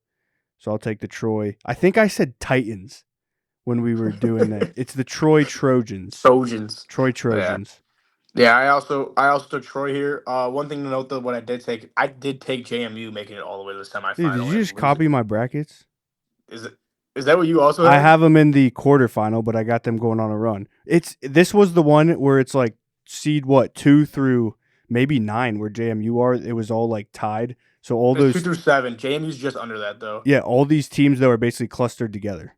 So I'll take the Troy. I think I said Titans when we were doing that. It's the Troy Trojans. Trojans. Troy Yeah. Trojans. Yeah, I also took Troy here. One thing to note though, what I did take JMU making it all the way to the Dude, did semifinal you and just losing. copy my brackets? Is it? Is that what you also I have? have them in the quarterfinal, but I got them going on a run. This was the one where it's like seed 2 through maybe 9 where JMU are. It was all like tied. So all It's two those through seven. JMU's just under that though. all these teams though are basically clustered together.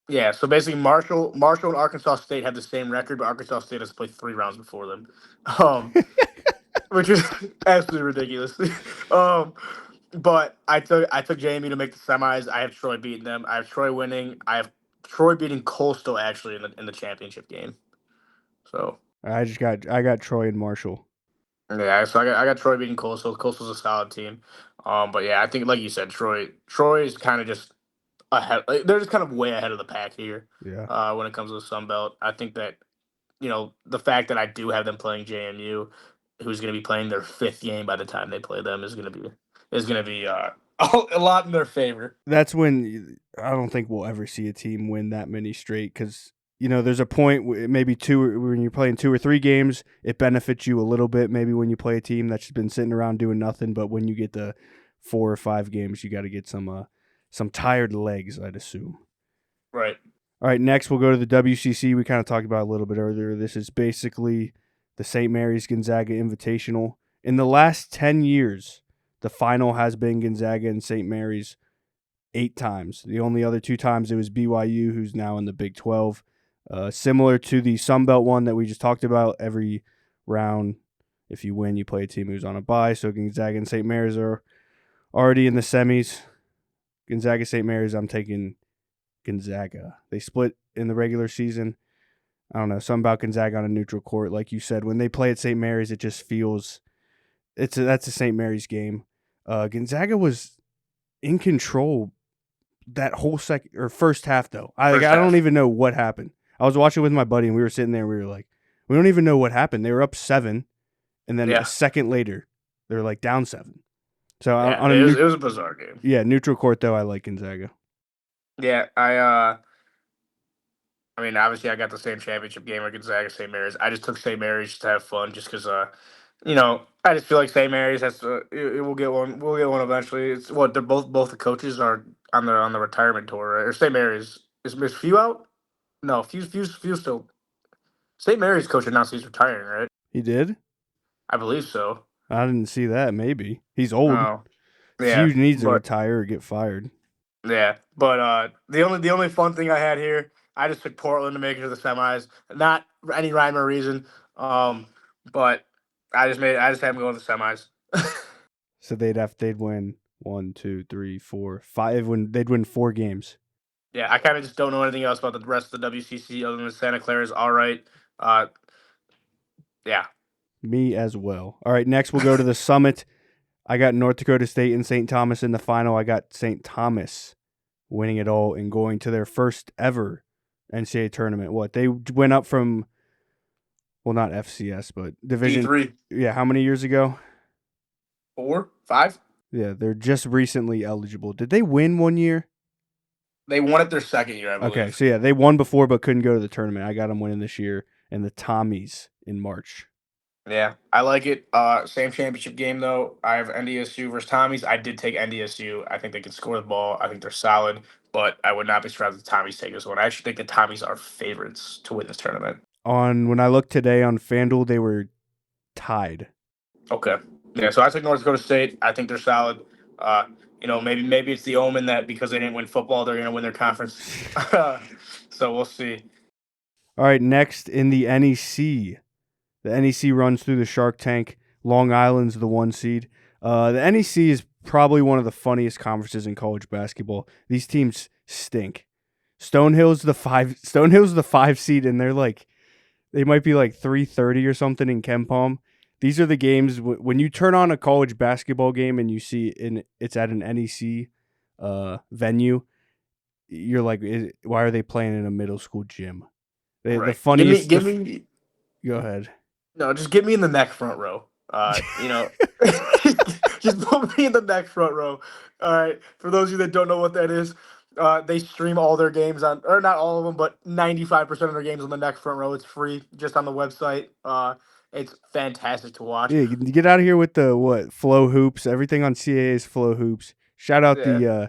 Yeah, so basically Marshall and Arkansas State have the same record, but Arkansas State has played 3 rounds before them. Um, which is absolutely ridiculous. um, but I took JMU to make the semis. I have Troy beating them. I have Troy winning. I have Troy beating Coastal actually in the championship game. So I got Troy and Marshall. yeah, so I got Troy beating Coastal. Coastal's a solid team. But yeah, I think like you said, Troy is kind of just ahead. Like, they're just kind of way ahead of the pack here. Yeah. When it comes to the Sun Belt, I think that the fact that I do have them playing JMU, who's going to be playing their 5th game by the time they play them, is going to be a lot in their favor. That's when I don't think we'll ever see a team win that many straight because there's a point maybe when you're playing 2 or 3 games, it benefits you a little bit. Maybe when you play a team that's been sitting around doing nothing, but when you get to 4 or 5 games, you got to get some tired legs, I'd assume. Right. All right, next we'll go to the WCC. We kind of talked about it a little bit earlier. This is basically the St. Mary's Gonzaga Invitational. In the last 10 years, the final has been Gonzaga and St. Mary's 8 times. The only other 2 times it was BYU, who's now in the Big 12. Similar to the Sun Belt one that we just talked about, every round, if you win, you play a team who's on a bye. So Gonzaga and St. Mary's are already in the semis. Gonzaga, St. Mary's, I'm taking Gonzaga. They split in the regular season. I don't know, something about Gonzaga on a neutral court. Like you said, when they play at St. Mary's, it just feels that's a St. Mary's game. Gonzaga was in control that whole first half though. I First don't half. even know what happened. I was watching with my buddy and we were sitting there and we were like, we don't even know what happened. They were up 7 and then a Yeah. second later they were like down 7. So Yeah, on a it was a bizarre game. neutral court though, I like Gonzaga. Yeah, I mean, obviously, I got the same championship game at Gonzaga, St. Mary's. I just took St. Mary's to have fun, just because, I just feel like St. Mary's has to. It will get one. We'll get one eventually. It's what they're both the coaches are on the retirement tour, right? Or St. Mary's is Few out? No, Few still. St. Mary's coach announced he's retiring, right? He did? I believe so. I didn't see that. Maybe he's old. Oh, yeah, Few needs to but retire or get fired. yeah, but the only fun thing I had here, I just took Portland to make it to the semis. Not any rhyme or reason. Um, but I just had them go to the semis. So they'd win 1, 2, 3, 4, 5. They'd win 4 games. Yeah, I kind of just don't know anything else about the rest of the WCC other than Santa Clara is all right. Uh, yeah, Me as well. All right, next we'll go to the Summit. I got North Dakota State and St. Thomas in the final. I got St. Thomas winning it all and going to their first ever NCAA tournament. What they went up from, well, not FCS, but Division. D3, Yeah, how many years ago? 4, 5. Yeah, they're just recently eligible. Did they win one year? They won it their second year, I Okay, believe. so yeah, they won before but couldn't go to the tournament. I got them winning this year, and the Tommies in March. Yeah, I like it. Same championship game though. I have NDSU versus Tommies. I did take NDSU. I think they can score the ball. I think they're solid, but I would not be surprised if the Tommies take this one. I actually think the Tommies are favorites to win this tournament. When I looked today on FanDuel, they were tied. Okay. Yeah, so I took North Dakota State. I think they're solid. Uh, maybe it's the omen that because they didn't win football, they're going to win their conference. So we'll see. All right, next in the NEC. The NEC runs through the Shark Tank. Long Island's the 1 seed. The NEC is probably one of the funniest conferences in college basketball. These teams stink. Stonehill's the 5 seed, and they might be like 330 or something in KenPom. These are the games when you turn on a college basketball game and you see it's at an NEC venue. You're like, why are they playing in a middle school gym? The Right. funniest. Give me. Go ahead. No, just get me in the neck front row. Just put me in the neck front row. All right. For those of you that don't know what that is, they stream all their games on, or not all of them, but 95% of their games on the neck front row. It's free, just on the website. It's fantastic to watch. Yeah, you get out of here with the Flow Hoops. Everything on CAA is Flow Hoops. Shout out Yeah,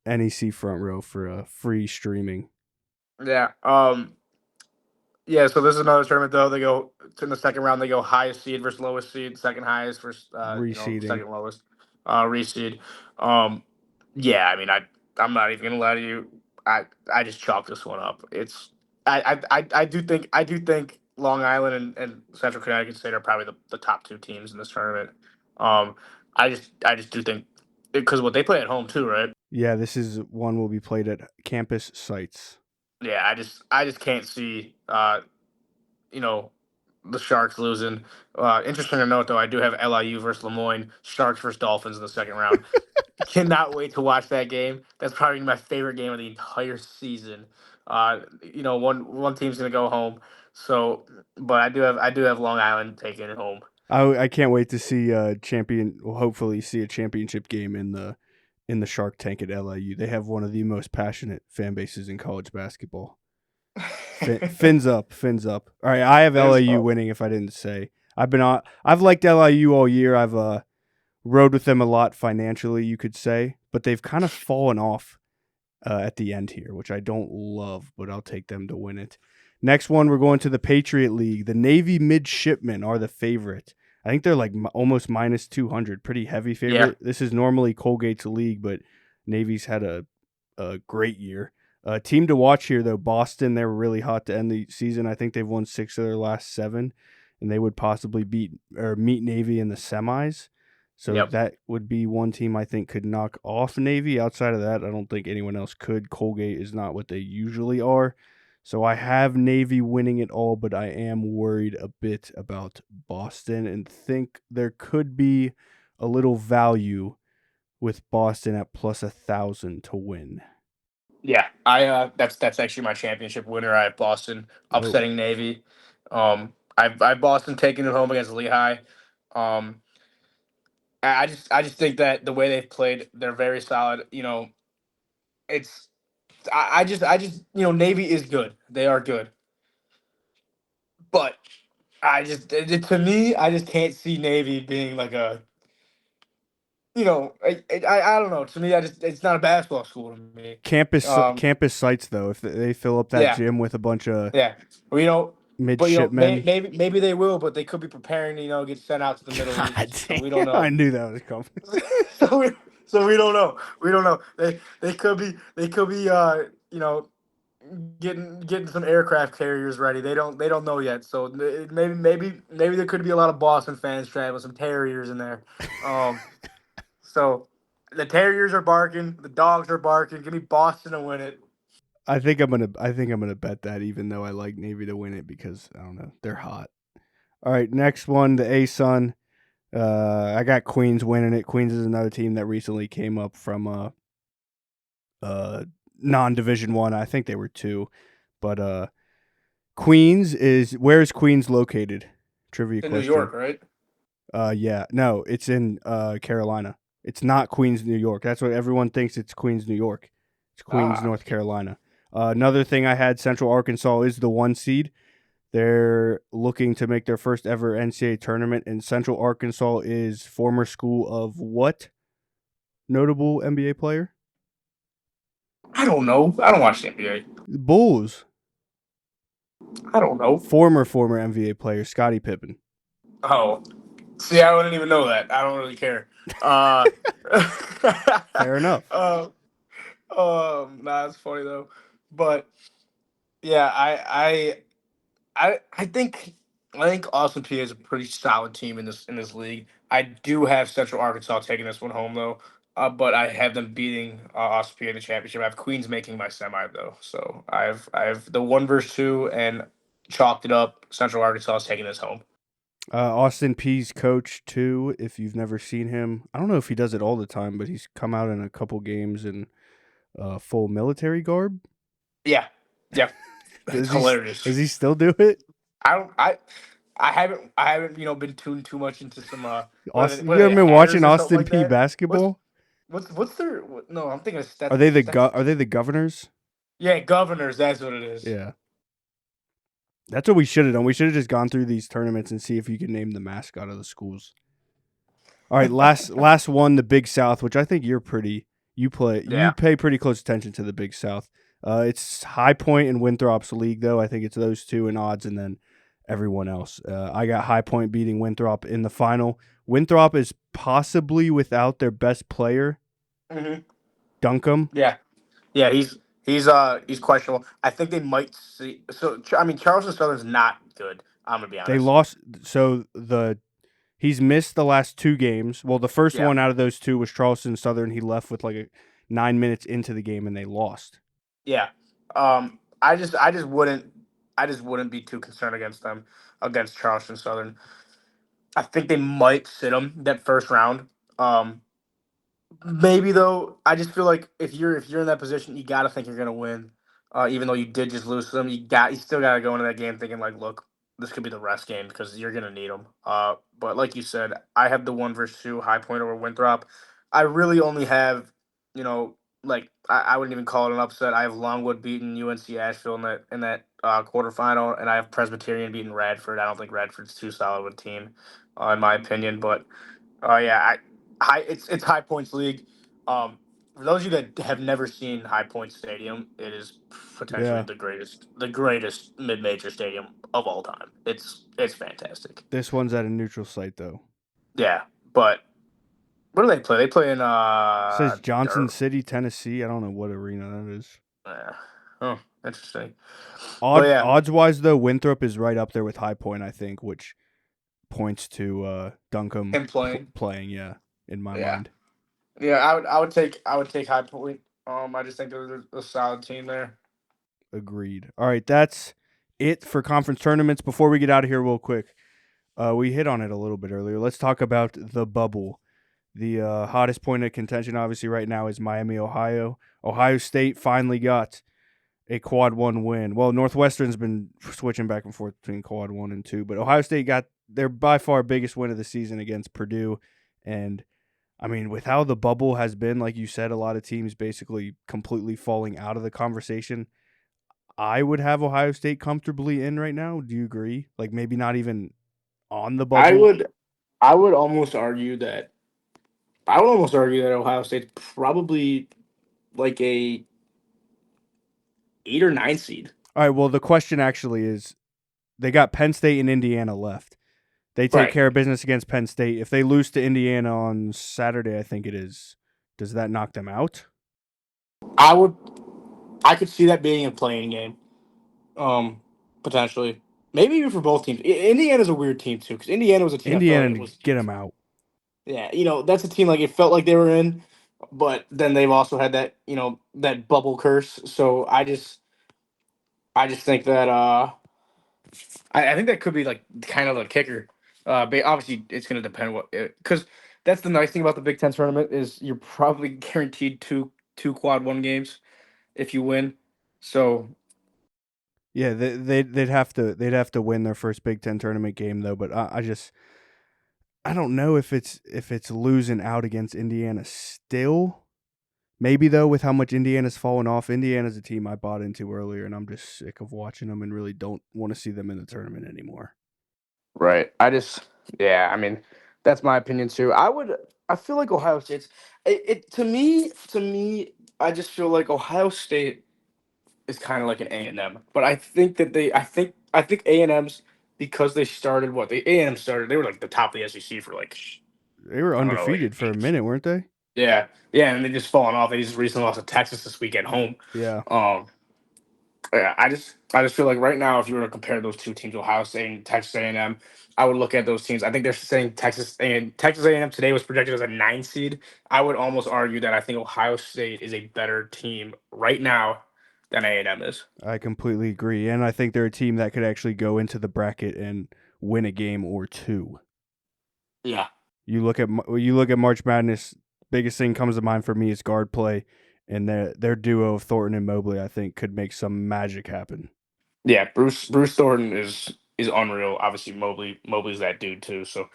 the NEC front row for free streaming. yeah. Yeah, so this is another tournament though. They go in the second round. They go highest seed versus lowest seed. Second highest versus Reseeding. second lowest. Reseed. Um, yeah, I mean I'm not even gonna lie to you. I just chalked this one up. It's I do think Long Island and Central Connecticut State are probably the top 2 teams in this tournament. Um, I just do think because what they play at home too, right? Yeah, this is one will be played at campus sites. Yeah, I just can't see you know, the Sharks losing. Interesting to note, though, I do have LIU versus Lemoyne, Sharks versus Dolphins in the second round. Cannot wait to watch that game. That's probably my favorite game of the entire season. One team's gonna go home. So, but I do have Long Island taking it home. I can't wait to see hopefully see a championship game in the Shark Tank at LIU. They have one of the most passionate fan bases in college basketball. Fins up, fins up. All right, I have LIU winning. If I didn't say, I've liked LIU all year. I've rode with them a lot financially, you could say, but they've kind of fallen off at the end here, which I don't love. But I'll take them to win it. Next one, we're going to the Patriot League. The Navy Midshipmen are the favorite. I think they're like almost minus 200, pretty heavy favorite. Yeah. This is normally Colgate's league, but Navy's had a great year. Team to watch here, though, Boston, they were really hot to end the season. I think they've won 6 of their last 7, and they would possibly meet Navy in the semis. So Yep. that would be one team I think could knock off Navy. Outside of that, I don't think anyone else could. Colgate is not what they usually are. So I have Navy winning it all, but I am worried a bit about Boston and think there could be a little value with Boston at plus 1,000 to win. Yeah, that's actually my championship winner. I have Boston Oh, upsetting Navy. I've Boston taking it home against Lehigh. Um, I just think that the way they've played, they're very solid. It's I just Navy is good. They are good, but to me, I just can't see Navy being like a I don't know. To me, it's not a basketball school to me. Um, Campus sites though, if they fill up that yeah, gym with a bunch of yeah. Well, but midshipmen. maybe they will, but they could be preparing to get sent out to the Middle God East, so we don't damn, I know. knew that was coming. so we so we don't know. We don't know. They could be getting some aircraft carriers ready. They don't know yet. So maybe there could be a lot of Boston fans traveling, some Terriers in there. Um, so the Terriers are barking, the dogs are barking. Give me Boston to win it. I think I'm gonna bet that, even though I like Navy to win it because I don't know, they're hot. All right, next one, the A Sun. I got Queens winning it. Queens is another team that recently came up from uh non-division 1. I think they were 2. But where is Queens located? Trivia In New question. York, right? Yeah. No, it's in Carolina. It's not Queens, New York. That's what everyone thinks. It's Queens, New York. It's Queens, Ah, North Carolina. Another thing I had, Central Arkansas is the 1 seed. They're looking to make their first ever NCAA tournament, and Central Arkansas is former school of what notable NBA player? I don't know. I don't watch the NBA. Bulls. I don't know. Former NBA player, Scottie Pippen. Oh, see, I wouldn't even know that. I don't really care. Uh, Fair enough. uh, nah, it's funny though. But yeah, I think Austin P is a pretty solid team in this league. I do have Central Arkansas taking this one home though, but I have them beating Austin P in the championship. I have Queens making my semi though, so I have the 1 versus 2 and chalked it up. Central Arkansas is taking this home. Austin P's coach too. If you've never seen him, I don't know if he does it all the time, but he's come out in a couple games in full military garb. Yeah, yeah, it's Does he? Does hilarious. he still do it? I don't I haven't been tuned too much into some Austin, what you are ever they been hatters watching or something Austin like P that? What's basketball? what's their no? I'm thinking of Are they Stetson. Are they the governors? Yeah, Governors. That's what it is. Yeah, that's what we should have done. We should have just gone through these tournaments and see if you could name the mascot of the schools. All right, last one, the Big South, which I think you Yeah. pay pretty close attention to the Big South. It's High Point and Winthrop's league though. I think it's those two in odds, and then everyone else. I got High Point beating Winthrop in the final. Winthrop is possibly without their best player, hmm Duncombe. Yeah. Yeah. He's questionable. I think they might see. So I mean, Charleston Southern's not good. I'm gonna be They honest. lost, so he's missed the last 2 games. Well, the first Yeah. one out of those 2 was Charleston Southern. He left with 9 minutes into the game, and they lost. Yeah. I just wouldn't be too concerned against Charleston Southern. I think they might sit them that first round. Um, Maybe though, I just feel like if you're in that position, you got to think you're gonna win. Even though you did just lose to them, you still got to go into that game thinking like, look, this could be the rest game because you're gonna need them. But like you said, I have the 1 versus 2 High Point over Winthrop. I really only have, you know, like I wouldn't even call it an upset. I have Longwood beating UNC Asheville in that quarterfinal, and I have Presbyterian beating Radford. I don't think Radford's too solid of a team, in my opinion, but. Yeah, it's High Points League. For those of you that have never seen High Point Stadium, it is potentially Yeah, the greatest mid-major stadium of all time. It's fantastic. this one's at a neutral site though. Yeah, but what do they play? They play in It says Johnson dirt. City, Tennessee. I don't know what arena that is. Yeah. Oh, interesting. But yeah, Odds wise though, Winthrop is right up there with High Point, I think, which points to Duncombe him playing. playing. Yeah, in my Yeah, mind, yeah. I would take High Point. I just think they're a solid team there. agreed. All right, that's it for conference tournaments. Before we get out of here, real quick, we hit on it a little bit earlier. Let's talk about the bubble. The hottest point of contention, obviously, right now is Miami, Ohio. Ohio State finally got a quad 1 win. Well, Northwestern's been switching back and forth between quad 1 and 2, but Ohio State got their by far biggest win of the season against Purdue, and I mean, with how the bubble has been, like you said, a lot of teams basically completely falling out of the conversation. I would have Ohio State comfortably in right now. Do you agree? Like maybe not even on the I bubble. would I would almost argue that Ohio State's probably like a 8 or 9 seed. All right. Well, the question actually is they got Penn State and Indiana left. They take Right. care of business against Penn State. If they lose to Indiana on Saturday, I think it is, does that knock them out? I would I could see that being a playing game. Potentially. Maybe even for both teams. Indiana's a weird team too, because Indiana was a team I felt like it Indiana, was. get them out. Yeah, that's a team like it felt like they were in, but then they've also had that that bubble curse. So I just think that I think that could be like kind of a kicker. But obviously it's going to depend what because that's the nice thing about the Big Ten tournament is you're probably guaranteed two quad one games if you win. So Yeah, they'd have to win their first Big Ten tournament game though. But I don't know if it's losing out against Indiana still. Maybe though, with how much Indiana's fallen off, Indiana's a team I bought into earlier, and I'm just sick of watching them and really don't want to see them in the tournament anymore. right. Yeah, I mean, that's my opinion too. I feel like Ohio State's, to me, I just feel like Ohio State is kind of like an A&M, but I think A&M's because they started what they A&M started, they were like the top of the SEC for like, They were I don't know, like, undefeated for a minute, weren't they? yeah, and they just fallen off. They just recently lost to Texas this week at home. Yeah, Um, Yeah, I just feel like right now, if you were to compare those two teams, Ohio State and Texas A&M, I would look at those teams. I think they're saying Texas A&M today was projected as a 9 seed. I would almost argue that I think Ohio State is a better team right now than A&M is. I completely agree, and I think they're a team that could actually go into the bracket and win a game or two. Yeah, You look at March Madness. Biggest thing comes to mind for me is guard play, and their duo of Thornton and Mobley, I think, could make some magic happen. yeah. Bruce Thornton is unreal. Obviously, Mobley's that dude too. So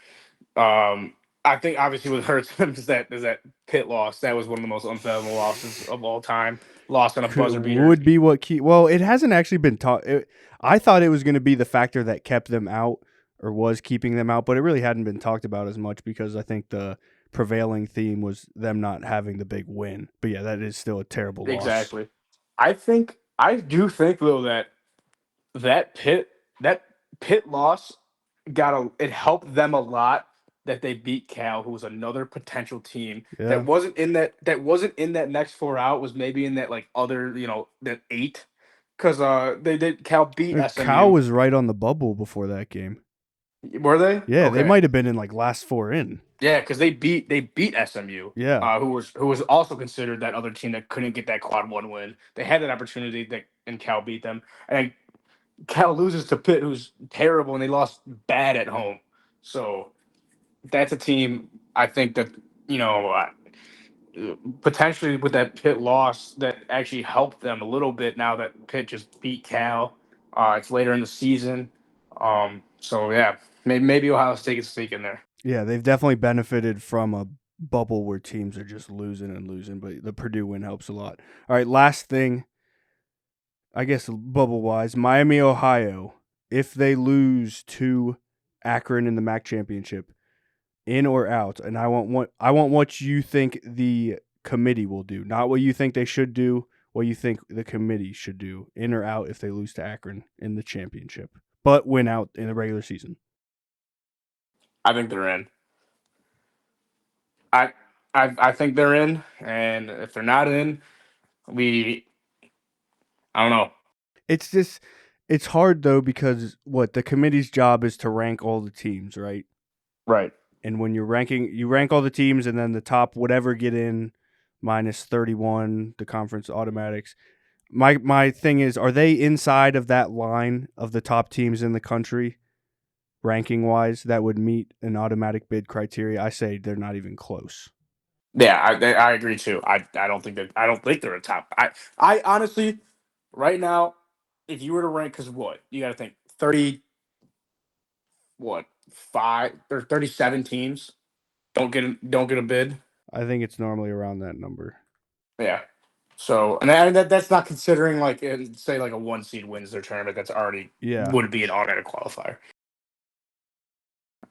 I think obviously what hurts him is that Pitt loss. That was one of the most unfathomable losses of all time. Lost on a buzzer beater. Would be what key. Well, it hasn't actually been taught. I thought it was going to be the factor that kept them out or was keeping them out, but it really hadn't been talked about as much because I think the prevailing theme was them not having the big win. But yeah, that is still a terrible loss. Exactly. I do think though that Pitt that Pitt loss it helped them a lot that they beat Cal, who was another potential team Yeah, that wasn't in that next four out, was maybe in that like other, that eight. Because they did Cal beat Cal SMU. was right on the bubble before that game. Were they? Yeah, they Okay. might have been in like last four in. Yeah, because they beat SMU, Yeah, who was also considered that other team that couldn't get that quad one win. They had that opportunity and Cal beat them. And Cal loses to Pitt, who's terrible, and they lost bad at home. So that's a team I think that you know uh, potentially with that Pitt loss that actually helped them a little bit. Now that Pitt just beat Cal, it's later in the season. So yeah, maybe Ohio State can sneak in there. yeah, they've definitely benefited from a bubble where teams are just losing and losing, but the Purdue win helps a lot. All right, last thing, I guess bubble wise, Miami, Ohio, if they lose to Akron in the MAC championship, in or out, and I want what you think the committee will do, not what you think they should do, what you think the committee should do, in or out if they lose to Akron in the championship, but win out in the regular season. I think they're in. I I think they're in, and if they're not in, we I don't know. It's just it's hard though because what the committee's job is to rank all the teams, right? Right. And when you're ranking, you rank all the teams, and then the top whatever get in minus 31, the conference automatics. My thing is, are they inside of that line of the top teams in the country, ranking wise, that would meet an automatic bid criteria? I say they're not even close. Yeah, I agree too. I don't think they're a top. I honestly, right now, if you were to rank, because what you got to think 5 or 37 teams don't get a bid. I think it's normally around that number. Yeah. So, and that's not considering like say like a 1 seed wins their tournament. That's already Yeah. would be an automatic qualifier.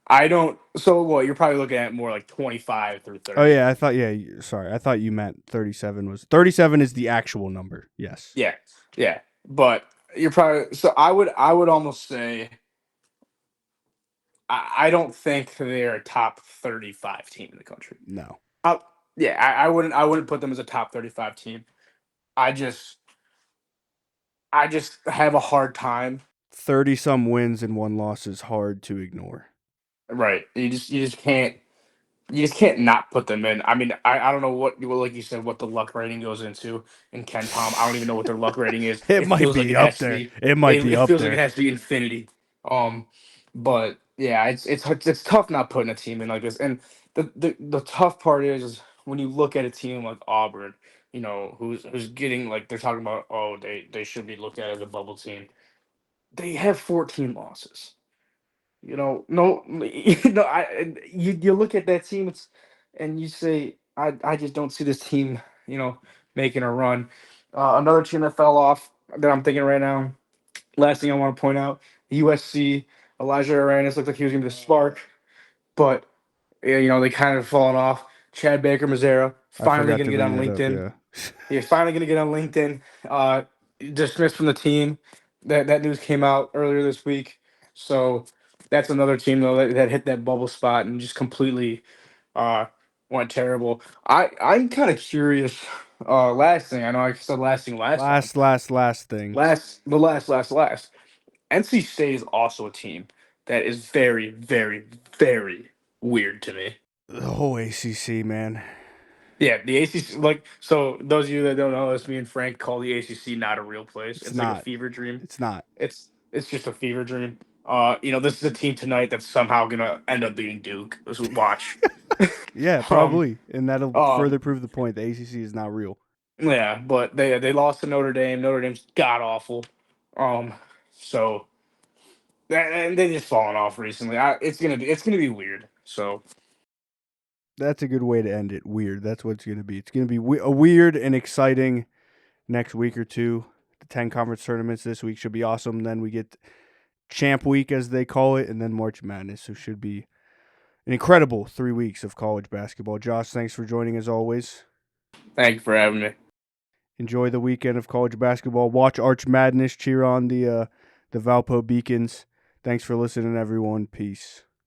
I don't. So what? You're probably looking at more like 25 through Oh 30. yeah, I thought sorry. I thought you meant 37 was 37 is the actual number. Yes. Yeah, yeah. But you're probably so. I would almost say I don't think they're a top 35 team in the country. No. Uh, yeah, I wouldn't put them as a top 35 team. I just I just have a hard time. 30 some wins and one loss is hard to ignore. Right. You just can't not put them in. I mean, I don't know like you said, what the luck rating goes into in Ken Palm. I don't even know what their luck rating is. It It might feels like be it up has to there. be. It might It, be it up feels like it there. has to be infinity. But yeah, it's tough not putting a team in like this. And the tough part is when you look at a team like Auburn, who's getting like they're talking about, oh, they should be looked at as a bubble team. They have 14 losses. No, you look at that team, and you say, I just don't see this team, making a run. Another team that fell off that I'm thinking right now. Last thing I want to point out, USC, Elijah Aranis looked like he was gonna be the spark, but yeah, they kind of fallen off. Chad Baker Mazzara I finally forgot gonna to get bring on that up. LinkedIn. Yeah. He's finally gonna get on LinkedIn. Dismissed from the team. That news came out earlier this week. So that's another team though that hit that bubble spot and just completely uh went terrible. I'm kind of curious. Last thing I know, I said last thing last time. last thing. Last. NC State is also a team that is very, very, very weird to me. The whole ACC, man. Yeah, the ACC, like, so those of you that don't know this, me and Frank call the ACC not a real place. It's It's like a not. fever dream. It's not. It's just a fever dream. This is a team tonight that's somehow gonna end up beating Duke. Let's watch. Yeah, um, probably. And that'll um, further prove the point. The ACC is not real. yeah, but they lost to Notre Dame. Notre Dame's god awful. Um, so and they just fallen off recently. It's gonna be weird. So That's a good way to end it. Weird. That's what it's going to be. It's going to be a weird and exciting next week or two. The 10 conference tournaments this week should be awesome. Then we get Champ Week, as they call it, and then March Madness. So should be an incredible 3 weeks of college basketball. Josh, thanks for joining as always. thank you for having me. Enjoy the weekend of college basketball. Watch Arch Madness. Cheer on the Valpo Beacons. Thanks for listening, everyone. Peace.